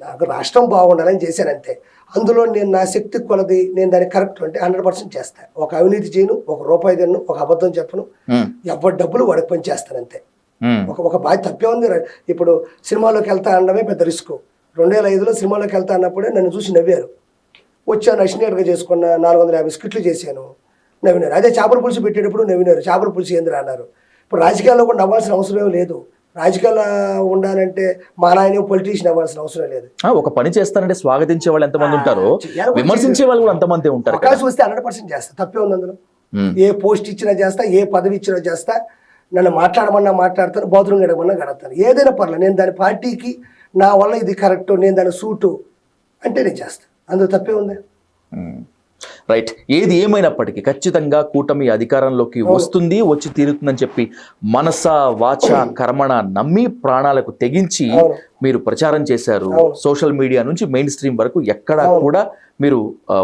నాకు రాష్ట్రం బాగుండాలని చేశానంతే. అందులో నేను నా శక్తి కొలది నేను దాన్ని కరెక్ట్ అంటే 100% చేస్తాను. ఒక అవినీతి చేయను, ఒక రూపాయి తిన్ను, ఒక అబద్ధం చెప్పను, ఎవరి డబ్బులు వాడికి పని చేస్తాను అంతే. ఒక బాధ్యత తప్పే ఉంది. ఇప్పుడు సినిమాలోకి వెళ్తా అనడమే పెద్ద రిస్క్. 2005లో సినిమాలోకి వెళ్తా అన్నప్పుడే నన్ను చూసి నవ్వారు. వచ్చాను, అసినేట్గా చేసుకున్న 450 స్కిట్లు చేశాను, నవ్వినారు. అదే చేపల పులుసు పెట్టేటప్పుడు నవ్వినారు, చేపల పులుసు ఏందిరా అన్నారు. ఇప్పుడు రాజకీయాల్లో కూడా నవ్వాల్సిన అవసరం లేదు. రాజకీయాల్లో ఉండాలంటే మా నాయన పొలిటీషియన్ అవ్వాల్సిన అవసరం లేదు. ఒక పని చేస్తానంటే స్వాగతించే వాళ్ళు ఎంతమంది ఉంటారో, విమర్శించే వాళ్ళు కూడా అంతమంది ఉంటారు. అవకాశం వస్తే 100% చేస్తా, తప్పే ఉంది అందులో. ఏ పోస్ట్ ఇచ్చినా చేస్తా, ఏ పదవి ఇచ్చినా చేస్తా, నన్ను మాట్లాడమన్నా మాట్లాడతాను, బాత్రూమ్ గడమన్నా గడతాను, ఏదైనా పర్లేదు. నేను దాని పార్టీకి నా వల్ల ఇది కరెక్ట్, నేను దాని సూటు అంటే నేను చేస్తాను, అందులో తప్పే ఉంది. రైట్. ఏది ఏమైనప్పటికీ ఖచ్చితంగా కూటమి అధికారంలోకి వస్తుంది, వచ్చి తీరుతుందని చెప్పి మనస వాచ కర్మణ నమ్మి ప్రాణాలకు తెగించి మీరు ప్రచారం చేశారు. సోషల్ మీడియా నుంచి మెయిన్ స్ట్రీమ్ వరకు ఎక్కడా కూడా మీరు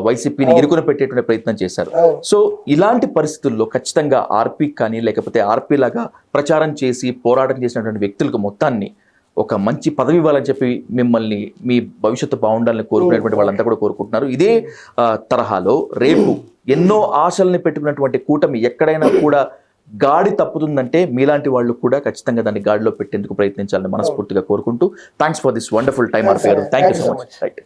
వైసీపీని ఇరుకున పెట్టేటువంటి ప్రయత్నం చేశారు. సో ఇలాంటి పరిస్థితుల్లో ఖచ్చితంగా ఆర్పీ కానీ, లేకపోతే ఆర్పీ లాగా ప్రచారం చేసి పోరాటం చేసినటువంటి వ్యక్తులకు మొత్తాన్ని ఒక మంచి పదవి ఇవ్వాలని చెప్పి మిమ్మల్ని, మీ భవిష్యత్తు బాగుండాలని కోరుకునేటువంటి వాళ్ళంతా కూడా కోరుకుంటున్నారు. ఇదే తరహాలో రేపు ఎన్నో ఆశల్ని పెట్టుకున్నటువంటి కూటమి ఎక్కడైనా కూడా గాడి తప్పుతుందంటే మీలాంటి వాళ్ళు కూడా ఖచ్చితంగా దాన్ని గాడిలో పెట్టేందుకు ప్రయత్నించాలని మనస్ఫూర్తిగా కోరుకుంటూ, thanks for this wonderful time RP గారు. Thank you so much. Right.